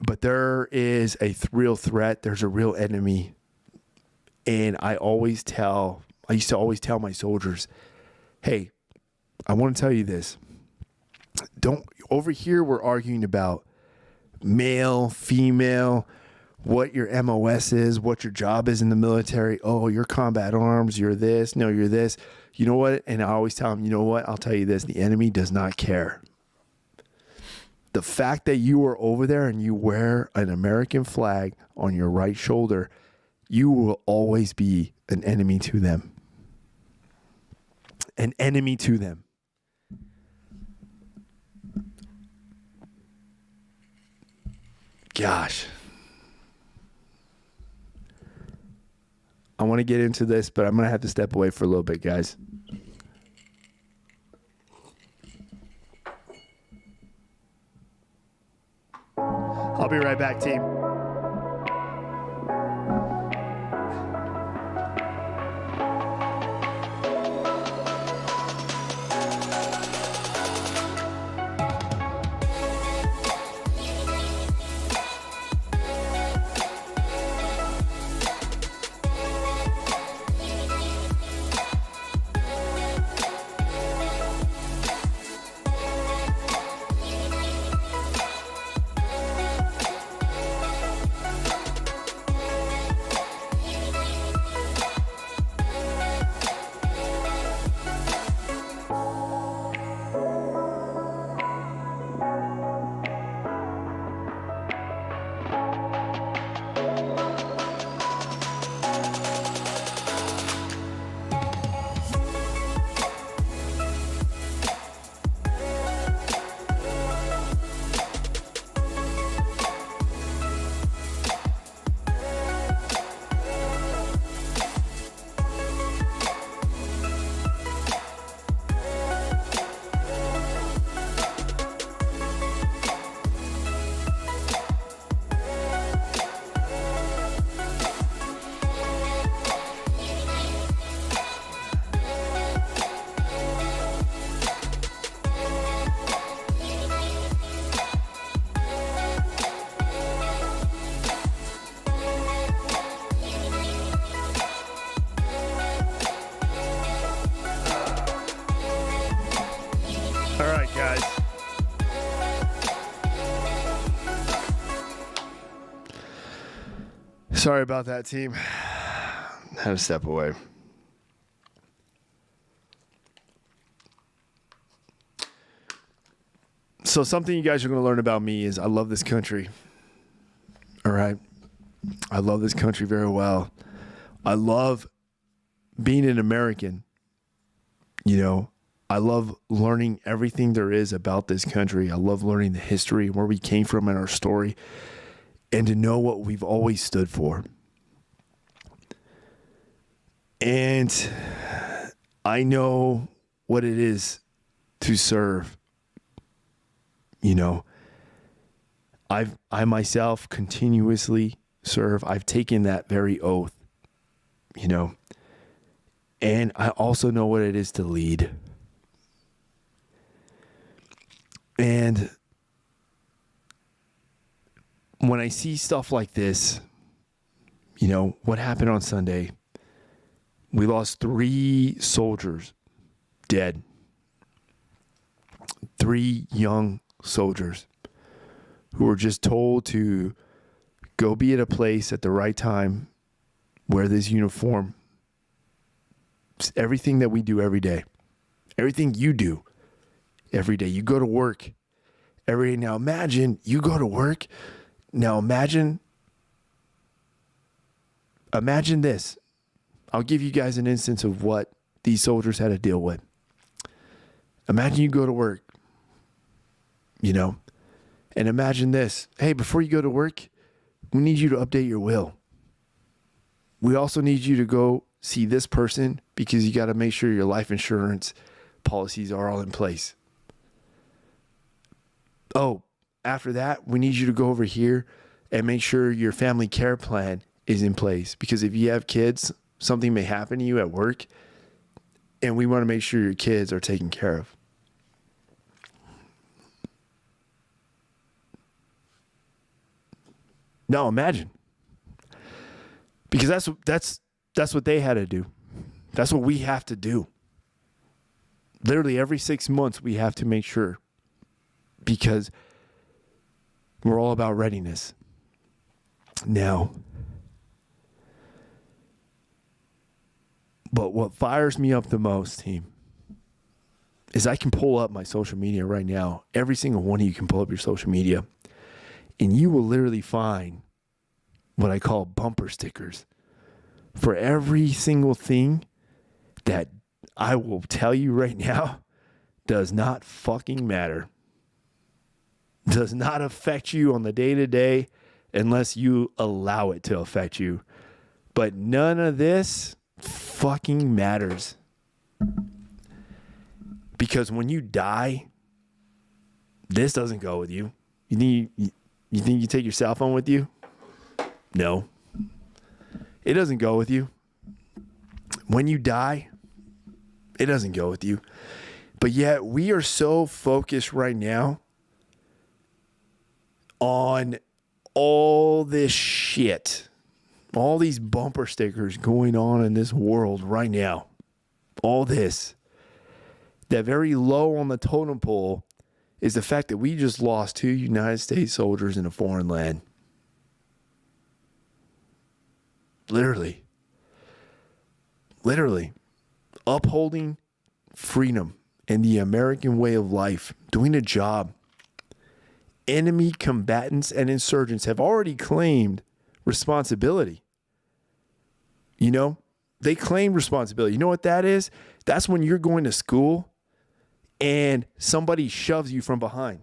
But there is a real threat. There's a real enemy. And I used to always tell my soldiers, hey, I want to tell you this. Over here, we're arguing about male, female, what your MOS is, what your job is in the military. Oh, you're combat arms, you're this, no, you're this. You know what? And I always tell them, you know what? I'll tell you this, the enemy does not care. The fact that you are over there and you wear an American flag on your right shoulder, you will always be an enemy to them. An enemy to them. Gosh. I want to get into this, but I'm going to have to step away for a little bit, guys. I'll be right back, team. All right, guys. Sorry about that, team. Had to step away. So something you guys are going to learn about me is I love this country. All right. I love this country very well. I love being an American. You know, I love learning everything there is about this country. I love learning the history, where we came from and our story, and to know what we've always stood for. And I know what it is to serve. You know, I myself continuously serve. I've taken that very oath, you know, and I also know what it is to lead. And when I see stuff like this, you know, what happened on Sunday, we lost 3 soldiers dead. 3 young soldiers who were just told to go be at a place at the right time, wear this uniform. It's everything that we do every day. Everything you do every day. You go to work every day. Now imagine you go to work. Now imagine this. I'll give you guys an instance of what these soldiers had to deal with. Imagine you go to work, you know, and imagine this. Hey, before you go to work, we need you to update your will. We also need you to go see this person because you got to make sure your life insurance policies are all in place. Oh, after that, we need you to go over here and make sure your family care plan is in place, because if you have kids, something may happen to you at work, and we want to make sure your kids are taken care of. Now imagine, because that's what they had to do. That's what we have to do. Literally every 6 months we have to make sure, because We're all about readiness. Now, but what fires me up the most, team, is I can pull up my social media right now. Every single one of you can pull up your social media, and you will literally find what I call bumper stickers for every single thing that I will tell you right now does not fucking matter. Does not affect you on the day-to-day unless you allow it to affect you. But none of this fucking matters. Because when you die, this doesn't go with you. You think you take your cell phone with you? No. It doesn't go with you. When you die, it doesn't go with you. But yet we are so focused right now on all this shit, all these bumper stickers going on in this world right now. All this. That very low on the totem pole is the fact that we just lost 2 United States soldiers in a foreign land. Literally. Upholding freedom and the American way of life, doing a job. Enemy combatants and insurgents have already claimed responsibility. You know, they claim responsibility. You know what that is? That's when you're going to school and somebody shoves you from behind.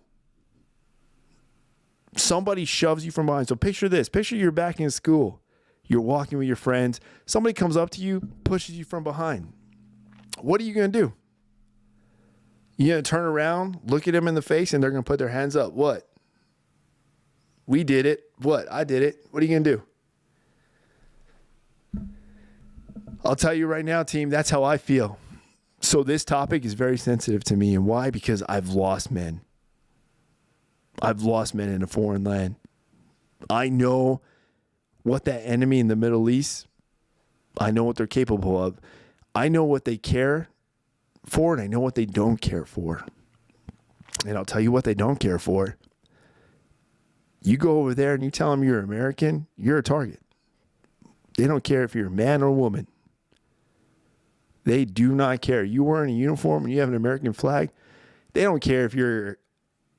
Somebody shoves you from behind. So picture this. Picture you're back in school. You're walking with your friends. Somebody comes up to you, pushes you from behind. What are you going to do? You're going to turn around, look at them in the face, and they're going to put their hands up. What? We did it. What? I did it. What are you going to do? I'll tell you right now, team, that's how I feel. So this topic is very sensitive to me. And why? Because I've lost men. I've lost men in a foreign land. I know what that enemy in the Middle East, I know what they're capable of. I know what they care for, and I know what they don't care for. And I'll tell you what they don't care for. You go over there and you tell them you're American, you're a target. They don't care if you're a man or woman. They do not care. You wearing a uniform and you have an American flag, they don't care if you're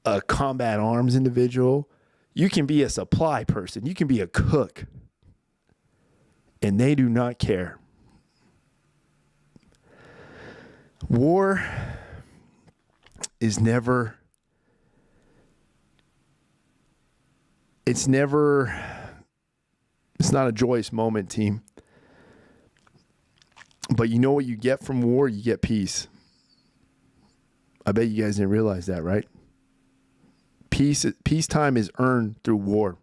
a combat arms individual. You can be a supply person. You can be a cook. And they do not care. War is never, it's not a joyous moment, team. But you know what you get from war? You get peace. I bet you guys didn't realize that, right? Peacetime is earned through war.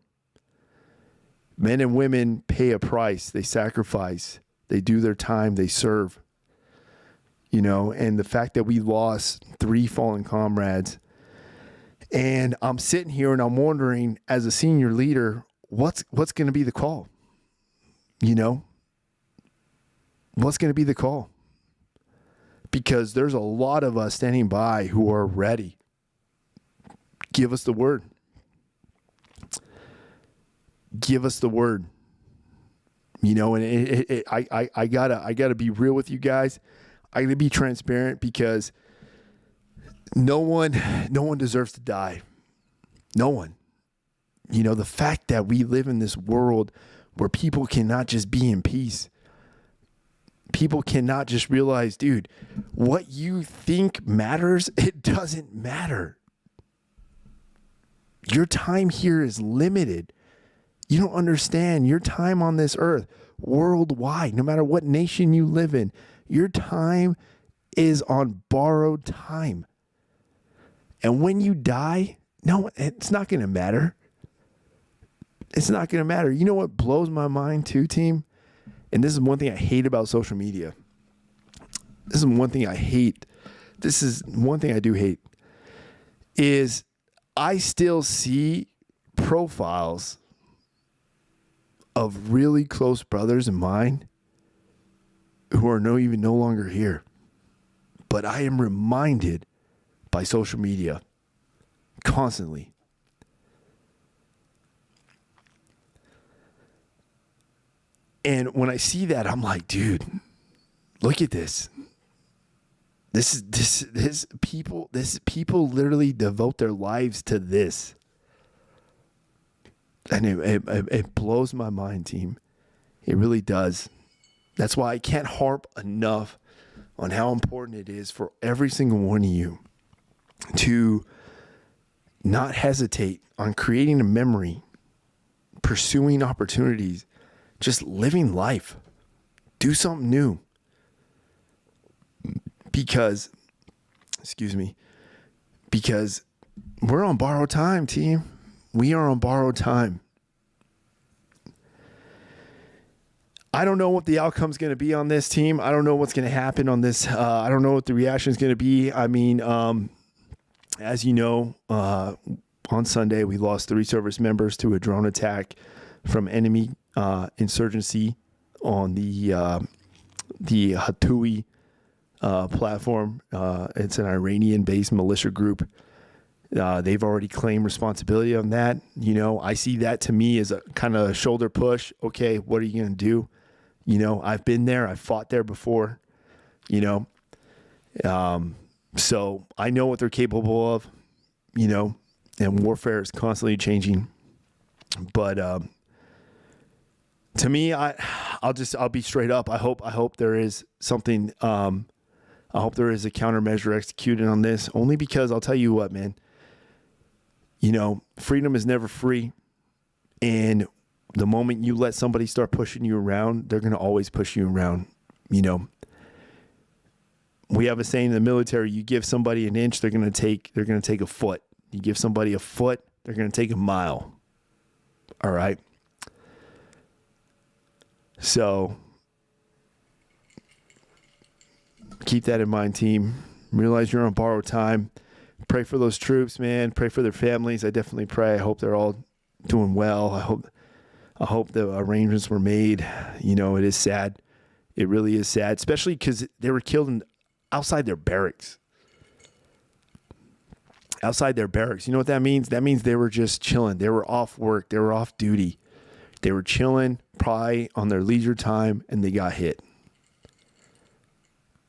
Men and women pay a price. They sacrifice. They do their time. They serve. You know, and the fact that we lost 3 fallen comrades. And I'm sitting here and I'm wondering, as a senior leader, what's going to be the call? You know? What's going to be the call? Because there's a lot of us standing by who are ready. Give us the word. Give us the word. You know, and I gotta be real with you guys. I gotta be transparent because no one deserves to die. No one. You know, the fact that we live in this world where people cannot just be in peace. People cannot just realize, dude, what you think matters, it doesn't matter. Your time here is limited. You don't understand your time on this earth, worldwide, no matter what nation you live in, your time is on borrowed time. And when you die, no, it's not going to matter. It's not going to matter. You know what blows my mind too, team? And this is one thing I hate about social media. This is one thing I hate. This is one thing I do hate. Is I still see profiles of really close brothers of mine who are no longer here. But I am reminded by social media constantly And when I see that, I'm like, dude, look at this. This people literally devote their lives to this. And it blows my mind, team. It really does. That's why I can't harp enough on how important it is for every single one of you to not hesitate on creating a memory, pursuing opportunities, just living life. Do something new. Because we're on borrowed time, team. We are on borrowed time. I don't know what the outcome's going to be on this, team. I don't know what's going to happen on this. I don't know what the reaction is going to be. I mean, as you know, on Sunday, we lost 3 service members to a drone attack from enemy insurgency on the Hatui platform. It's an Iranian-based militia group. They've already claimed responsibility on that. You know, I see that to me as a kind of shoulder push. Okay, what are you going to do? You know, I've been there. I've fought there before, you know. So I know what they're capable of, you know, and warfare is constantly changing. But to me, I'll be straight up. I hope there is something. I hope there is a countermeasure executed on this, only because I'll tell you what, man, you know, freedom is never free. And the moment you let somebody start pushing you around, they're going to always push you around. You know, we have a saying in the military, you give somebody an inch, they're going to take a foot. You give somebody a foot, they're going to take a mile. All right. So keep that in mind, team. Realize you're on borrowed time. Pray for those troops, man. Pray for their families. I definitely pray. I hope they're all doing well. I hope the arrangements were made. You know, it is sad. It really is sad, especially because they were killed outside their barracks. Outside their barracks. You know what that means? That means they were just chilling. They were off work. They were off duty. They were chilling, probably on their leisure time, and they got hit.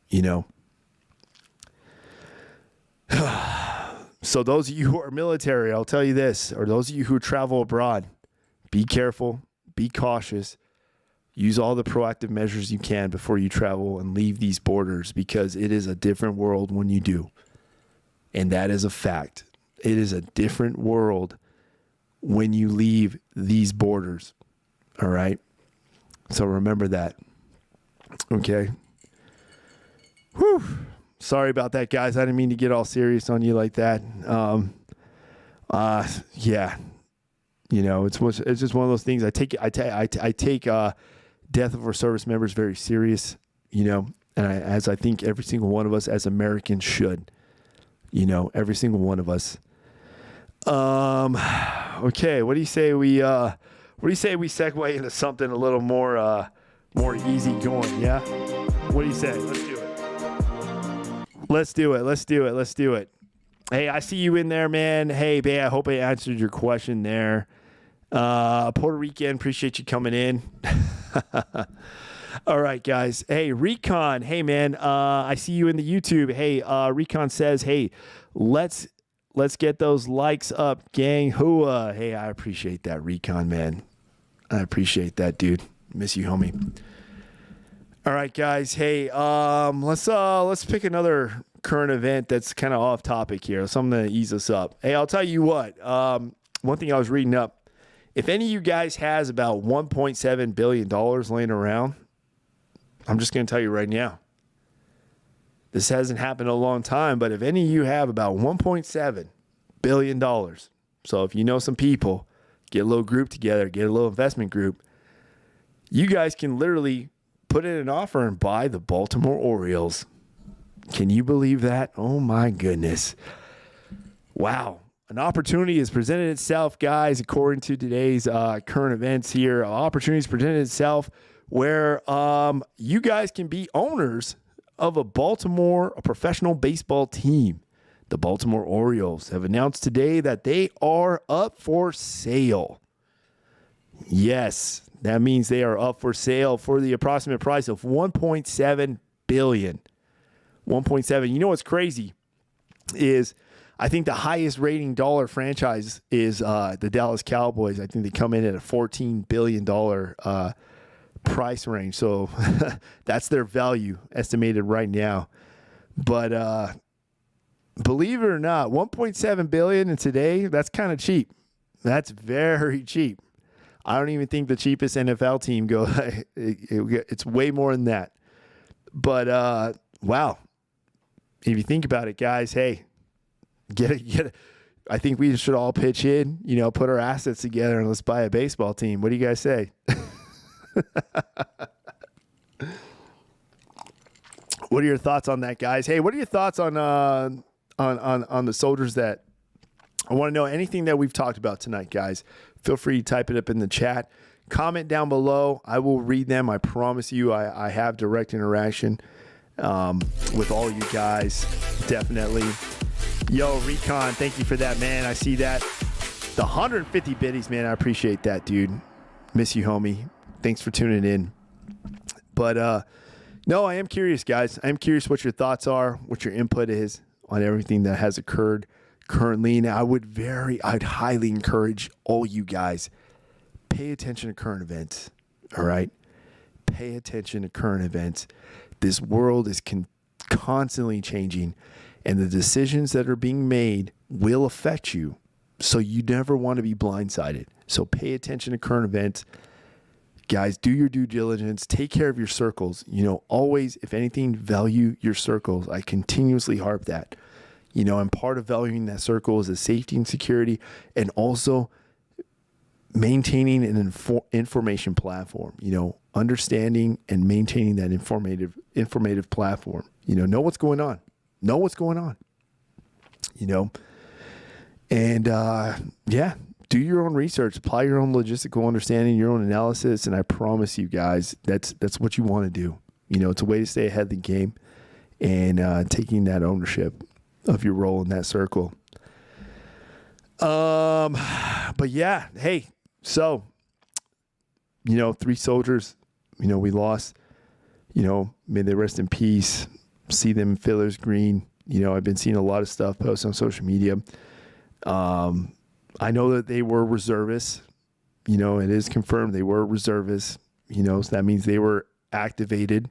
You know. So those of you who are military, I'll tell you this, or those of you who travel abroad, be careful, be cautious, use all the proactive measures you can before you travel and leave these borders, because it is a different world when you do. And that is a fact. It is a different world when you leave these borders. All right? So remember that. Okay? Whew. Sorry about that, guys. I didn't mean to get all serious on you like that. Yeah. You know, it's just one of those things. I take death of our service members very serious, you know, and as I think every single one of us as Americans should, you know, every single one of us. Okay. What do you say we segue into something a little more easy going? Yeah. What do you say? Let's do it. Hey, I see you in there, man. Hey, babe, I hope I answered your question there. Puerto Rican, appreciate you coming in. All right, guys. Hey, Recon. Hey, man, I see you in the YouTube. Hey, Recon says, hey, let's get those likes up, gang. Hooah. Hey, I appreciate that, Recon, man. I appreciate that, dude. Miss you, homie. All right, guys. Hey, let's pick another current event that's kind of off topic here. Something to ease us up. Hey, I'll tell you what. One thing I was reading up. If any of you guys has about $1.7 billion laying around, I'm just going to tell you right now. This hasn't happened in a long time, but if any of you have about $1.7 billion, so if you know some people, get a little group together, get a little investment group, you guys can literally put in an offer and buy the Baltimore Orioles. Can you believe that? Oh, my goodness. Wow. An opportunity has presented itself, guys, according to today's current events here. Opportunities presented itself where you guys can be owners of a professional baseball team. The Baltimore Orioles have announced today that they are up for sale. Yes, that means they are up for sale for the approximate price of $1.7 billion. 1.7. You know what's crazy is I think the highest rating dollar franchise is the Dallas Cowboys. I think they come in at a $14 billion price range. So that's their value estimated right now. But believe it or not, $1.7 billion in today, that's kind of cheap. That's very cheap. I don't even think the cheapest NFL team it's way more than that. But wow. If you think about it, guys, hey, get it. I think we should all pitch in, put our assets together and let's buy a baseball team. What do you guys say? What are your thoughts on that, guys? Hey, what are your thoughts on the soldiers that I want to know anything that we've talked about tonight, guys? Feel free to type it up in the chat. Comment down below. I will read them. I promise you I have direct interaction with all you guys. Definitely. Yo, Recon, thank you for that, man. I see that. The 150 biddies, man. I appreciate that, dude. Miss you, homie. Thanks for tuning in. But no, I am curious, guys. I am curious what your thoughts are, what your input is on everything that has occurred currently. Now, I'd highly encourage all you guys, pay attention to current events, all right? Pay attention to current events. This world is constantly changing, and the decisions that are being made will affect you, so you never want to be blindsided. So pay attention to current events. Guys, do your due diligence. Take care of your circles. Always, if anything, value your circles. I continuously harp that. And part of valuing that circle is the safety and security, and also maintaining an information platform, understanding and maintaining that informative platform, know what's going on, and do your own research, apply your own logistical understanding, your own analysis. And I promise you guys, that's what you want to do. It's a way to stay ahead of the game and taking that ownership of your role in that circle. But yeah, hey, so, 3 soldiers, we lost, may they rest in peace. See them in Fiddler's Green. I've been seeing a lot of stuff posted on social media. I know that they were reservists. It is confirmed they were reservists. So that means they were activated.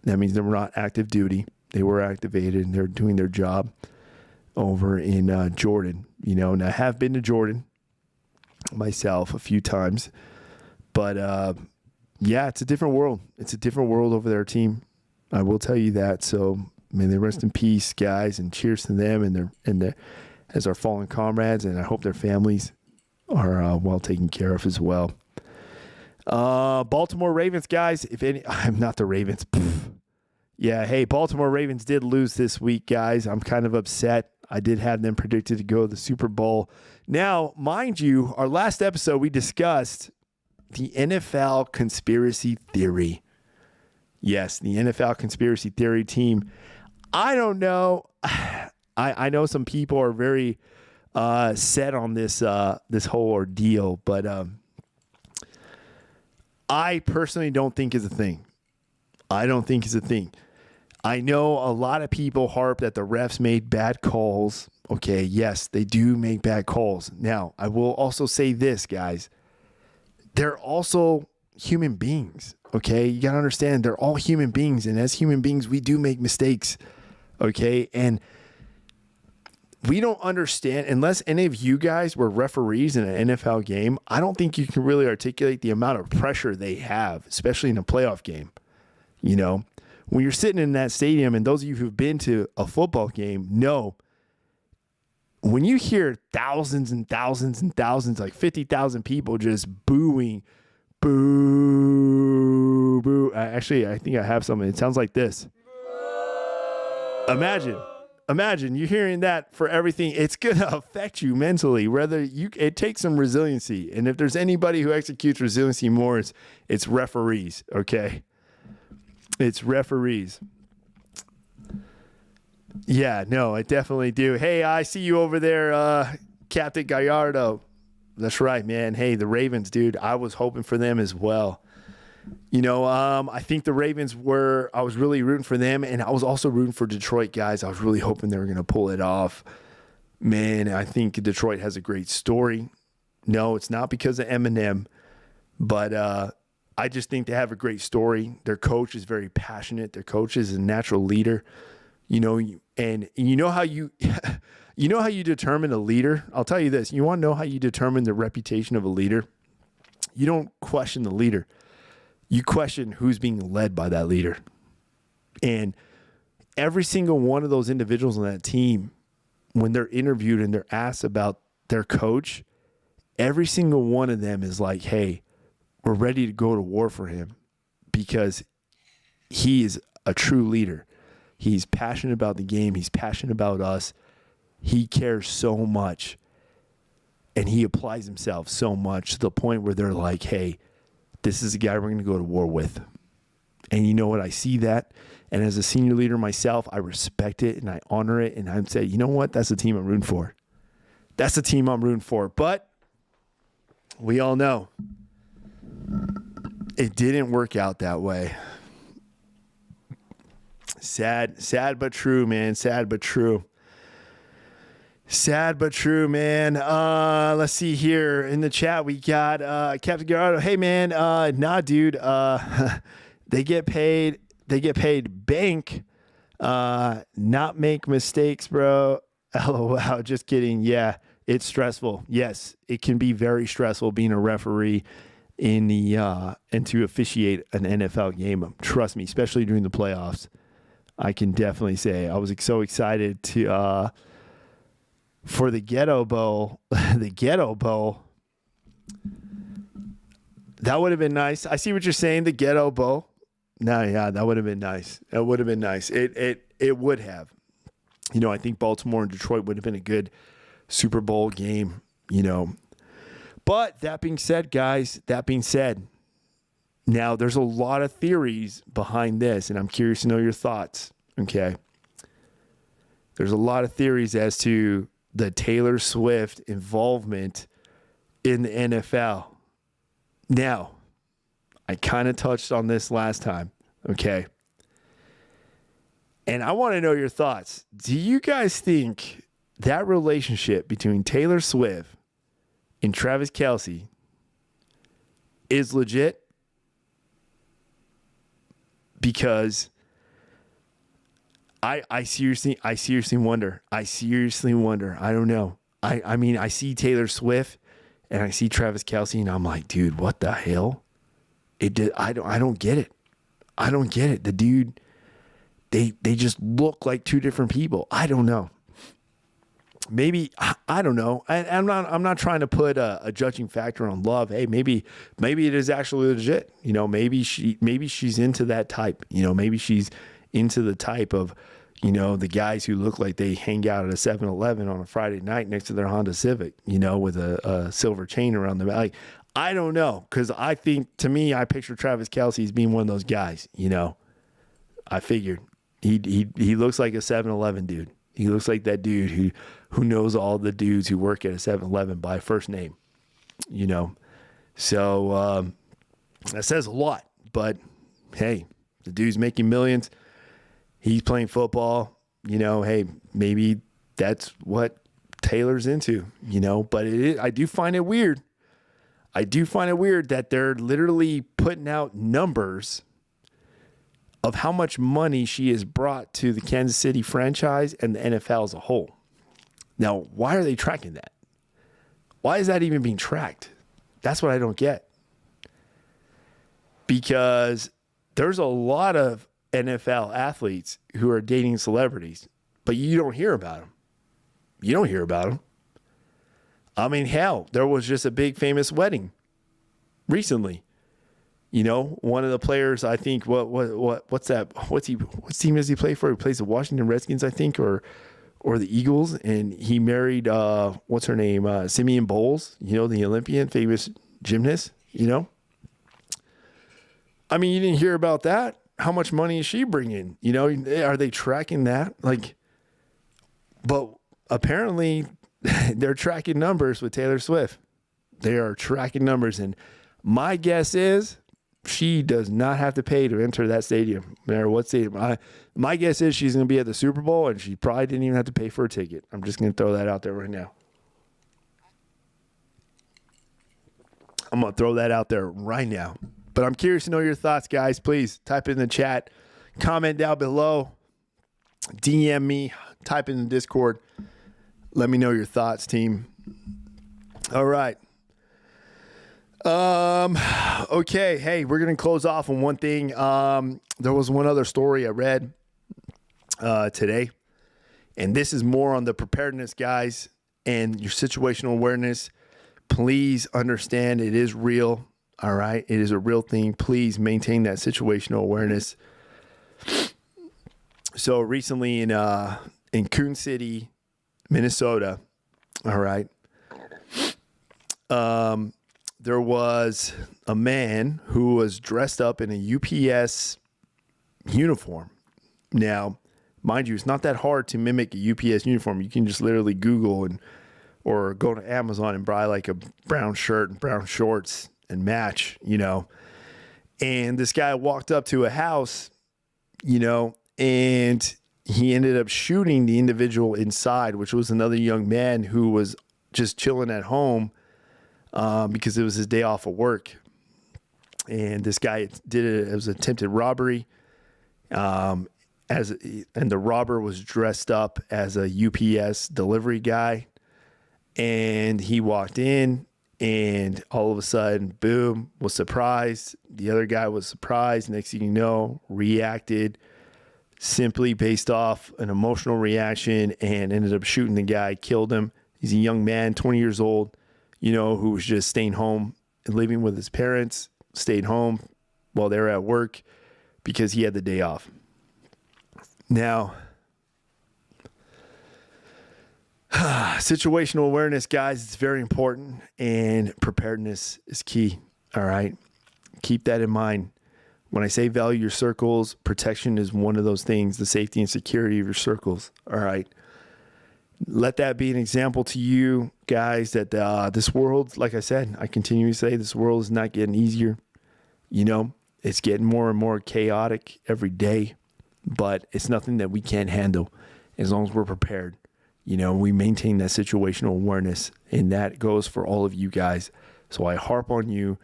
That means they were not active duty. They were activated and they're doing their job over in Jordan. And I have been to Jordan myself a few times. But yeah, it's a different world. It's a different world over there, team. I will tell you that. So may they rest in peace, guys, and cheers to them and their as our fallen comrades. And I hope their families are well taken care of as well. Baltimore Ravens, guys. I'm not the Ravens. Yeah, hey, Baltimore Ravens did lose this week, guys. I'm kind of upset. I did have them predicted to go to the Super Bowl. Now, mind you, our last episode, we discussed the NFL conspiracy theory. Yes, the NFL conspiracy theory team. I don't know. I know some people are very set on this whole ordeal, but I personally don't think it's a thing. I don't think it's a thing. I know a lot of people harp that the refs made bad calls. Okay, yes, they do make bad calls. Now, I will also say this, guys. They're also human beings, okay? You got to understand, they're all human beings, and as human beings, we do make mistakes, okay? And we don't understand, unless any of you guys were referees in an NFL game, I don't think you can really articulate the amount of pressure they have, especially in a playoff game. When you're sitting in that stadium, and those of you who've been to a football game know, when you hear thousands and thousands and thousands, like 50,000 people just booing, boo, boo. Actually, I think I have something. It sounds like this. Imagine you hearing that for everything. It's going to affect you mentally. It takes some resiliency. And if there's anybody who executes resiliency more, it's referees, okay? It's referees. Yeah, no, I definitely do. Hey, I see you over there, Captain Gallardo. That's right, man. Hey, the Ravens, dude, I was hoping for them as well. I think the Ravens I was really rooting for them, and I was also rooting for Detroit, guys. I was really hoping they were going to pull it off. Man, I think Detroit has a great story. No, it's not because of Eminem, but I just think they have a great story. Their coach is very passionate. Their coach is a natural leader, and you know how you you know how you determine a leader? I'll tell you this. You want to know how you determine the reputation of a leader? You don't question the leader. You question who's being led by that leader. And every single one of those individuals on that team, when they're interviewed and they're asked about their coach, every single one of them is like, hey, we're ready to go to war for him because he is a true leader. He's passionate about the game. He's passionate about us. He cares so much. And he applies himself so much to the point where they're like, hey, this is the guy we're going to go to war with. And you know what? I see that. And as a senior leader myself, I respect it and I honor it. And I'm saying, you know what? That's the team I'm rooting for. That's the team I'm rooting for. But we all know it didn't work out that way. Sad but true, man. Sad but true. Sad but true, man. Let's see here in the chat. We got Captain Garado. Hey, man. Nah, dude. They get paid. They get paid bank. Not make mistakes, bro. LOL. Just kidding. Yeah, it's stressful. Yes, it can be very stressful being a referee in the and to officiate an NFL game. Trust me, especially during the playoffs. I can definitely say I was so excited to. For the Ghetto Bowl, that would have been nice. I see what you're saying, the Ghetto Bowl. No, yeah, that would have been nice. That would have been nice. It would have. I think Baltimore and Detroit would have been a good Super Bowl game, But that being said, guys, now there's a lot of theories behind this, and I'm curious to know your thoughts, okay? There's a lot of theories as to the Taylor Swift involvement in the NFL. Now, I kind of touched on this last time, okay? And I want to know your thoughts. Do you guys think that relationship between Taylor Swift and Travis Kelce is legit? Because I seriously wonder. I don't know. I mean, I see Taylor Swift and I see Travis Kelce and I'm like, dude, what the hell? I don't get it. I don't get it. The dude, they just look like two different people. I don't know. Maybe I don't know. I'm not trying to put a judging factor on love. Hey, maybe it is actually legit. Maybe she's into that type. Maybe she's into the type of, the guys who look like they hang out at a 7-Eleven on a Friday night next to their Honda Civic, with a silver chain around them. Like, I don't know. Cause I think, to me, I picture Travis Kelce as being one of those guys, I figured he looks like a 7-Eleven dude. He looks like that dude who knows all the dudes who work at a 7-Eleven by first name, So that says a lot. But hey, the dude's making millions. He's playing football. Hey, maybe that's what Taylor's into. But I do find it weird. That they're literally putting out numbers of how much money she has brought to the Kansas City franchise and the NFL as a whole. Now, why are they tracking that? Why is that even being tracked? That's what I don't get. Because there's a lot of NFL athletes who are dating celebrities, but you don't hear about them. I mean, hell, there was just a big famous wedding recently. One of the players, I think, what's that? What team does he play for? He plays the Washington Redskins, I think, or the Eagles, and he married what's her name? Simeon Bowles, the Olympian, famous gymnast, I mean, you didn't hear about that. How much money is she bringing? Are they tracking that? But apparently they're tracking numbers with Taylor Swift. They are tracking numbers. And my guess is she does not have to pay to enter that stadium, no matter what stadium. My guess is she's going to be at the Super Bowl, and she probably didn't even have to pay for a ticket. I'm just going to throw that out there right now. I'm going to throw that out there right now. But I'm curious to know your thoughts, guys. Please type in the chat, comment down below, DM me, type in the Discord. Let me know your thoughts, team. All right. Okay. Hey, we're going to close off on one thing. There was one other story I read today, and this is more on the preparedness, guys, and your situational awareness. Please understand it is real. All right. It is a real thing. Please maintain that situational awareness. So recently in Coon City, Minnesota, all right, there was a man who was dressed up in a UPS uniform. Now, mind you, it's not that hard to mimic a UPS uniform. You can just literally Google or go to Amazon and buy like a brown shirt and brown shorts and match, you know. And this guy walked up to a house, you know, and he ended up shooting the individual inside, which was another young man who was just chilling at home because it was his day off of work. And this guy did it. It was an attempted robbery. And the robber was dressed up as a UPS delivery guy. And he walked in, and all of a sudden, boom, was surprised. The other guy was surprised. Next thing you know, reacted simply based off an emotional reaction and ended up shooting the guy, killed him. He's a young man, 20 years old, you know, who was just staying home and living with his parents, stayed home while they were at work because he had the day off. Now, situational awareness, guys, it's very important, and preparedness is key. All right. Keep that in mind. When I say value your circles, protection is one of those things, the safety and security of your circles. All right. Let that be an example to you guys that this world, like I said, I continue to say this world is not getting easier. You know, it's getting more and more chaotic every day, but it's nothing that we can't handle as long as we're prepared. You know, we maintain that situational awareness, and that goes for all of you guys. So I harp on you,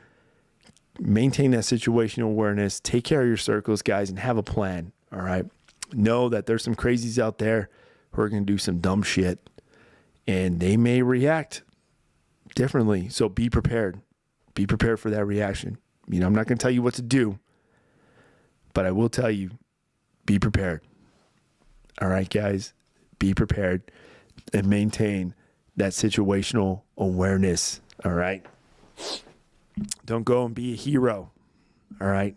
maintain that situational awareness, take care of your circles, guys, and have a plan. All right. Know that there's some crazies out there who are going to do some dumb shit, and they may react differently. So be prepared. Be prepared for that reaction. You know, I'm not going to tell you what to do, but I will tell you, be prepared. All right, guys, be prepared and maintain that situational awareness. All right. Don't go and be a hero. All right.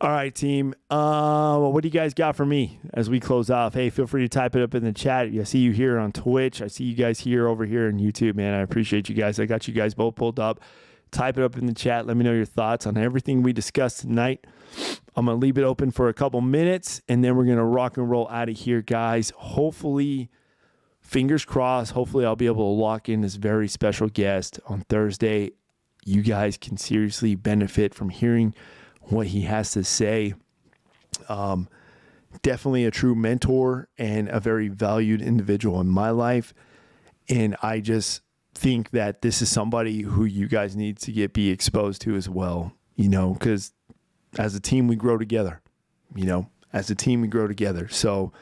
All right, team. What do you guys got for me as we close off? Hey, feel free to type it up in the chat. I see you here on Twitch. I see you guys here over here on YouTube, man. I appreciate you guys. I got you guys both pulled up. Type it up in the chat. Let me know your thoughts on everything we discussed tonight. I'm going to leave it open for a couple minutes, and then we're going to rock and roll out of here, guys. Hopefully, fingers crossed, hopefully I'll be able to lock in this very special guest on Thursday. You guys can seriously benefit from hearing what he has to say. Definitely a true mentor and a very valued individual in my life. And I just think that this is somebody who you guys need to be exposed to as well, you know, because as a team, we grow together, you know, as a team, we grow together. So,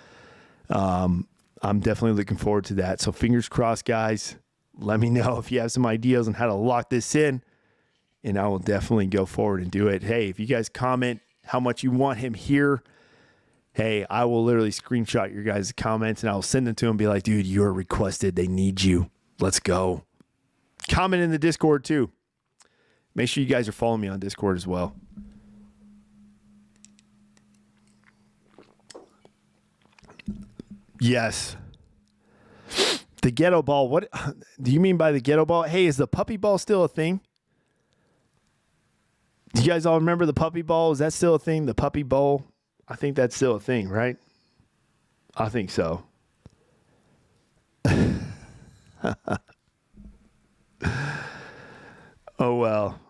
I'm definitely looking forward to that. So fingers crossed, guys. Let me know if you have some ideas on how to lock this in, and I will definitely go forward and do it. Hey, if you guys comment how much you want him here, hey, I will literally screenshot your guys' comments and I'll send them to him and be like, dude, you're requested. They need you. Let's go. Comment in the Discord too. Make sure you guys are following me on Discord as well. Yes. The ghetto ball. What do you mean by the ghetto ball? Hey, is the puppy ball still a thing? Do you guys all remember the puppy ball? Is that still a thing? The puppy bowl? I think that's still a thing, right? I think so. Oh, well.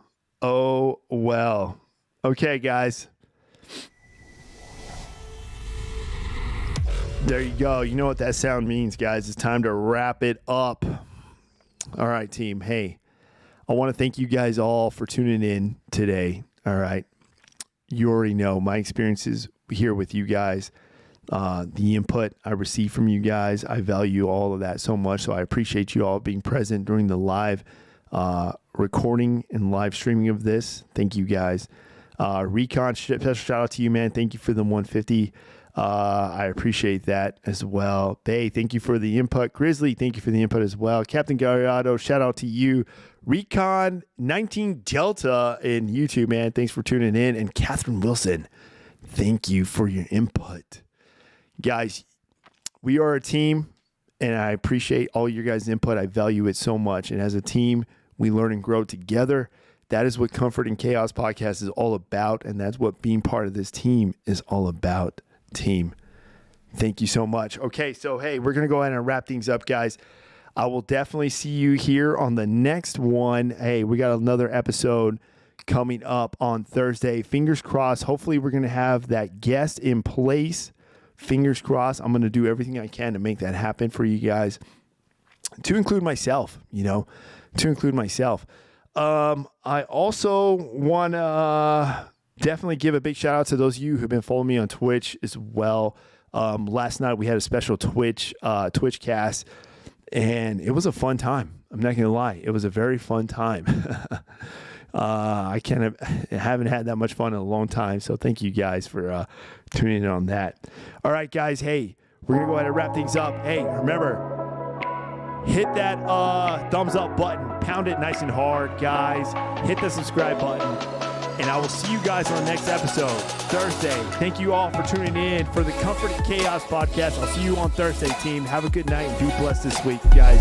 Oh, well. Okay, guys. There you go. You know what that sound means, guys. It's time to wrap it up. All right, team. Hey, I want to thank you guys all for tuning in today. All right. You already know my experiences here with you guys. The input I receive from you guys, I value all of that so much. So I appreciate you all being present during the live recording and live streaming of this. Thank you guys. Recon, special shout out to you, man. Thank you for the 150. I appreciate that as well. Bay, thank you for the input. Grizzly, thank you for the input as well. Captain Gallardo, shout out to you. Recon 19 Delta in YouTube, man. Thanks for tuning in. And Catherine Wilson, thank you for your input. Guys, we are a team, and I appreciate all your guys' input. I value it so much. And as a team, we learn and grow together. That is what Comfort and Chaos Podcast is all about, and that's what being part of this team is all about. Team, thank you so much. Okay, so hey, we're gonna go ahead and wrap things up, guys. I will definitely see you here on the next one. Hey, we got another episode coming up on Thursday. Fingers crossed. Hopefully we're gonna have that guest in place. Fingers crossed. I'm gonna do everything I can to make that happen for you guys, to include myself, I also want to definitely give a big shout out to those of you who've been following me on Twitch as well. Last night we had a special Twitch cast, and it was a fun time. I'm not going to lie. It was a very fun time. I haven't had that much fun in a long time. So thank you guys for tuning in on that. All right, guys. Hey, we're going to go ahead and wrap things up. Hey, remember, hit that thumbs up button. Pound it nice and hard, guys. Hit the subscribe button. And I will see you guys on the next episode, Thursday. Thank you all for tuning in for the Comfort and Chaos Podcast. I'll see you on Thursday, team. Have a good night and be blessed this week, guys.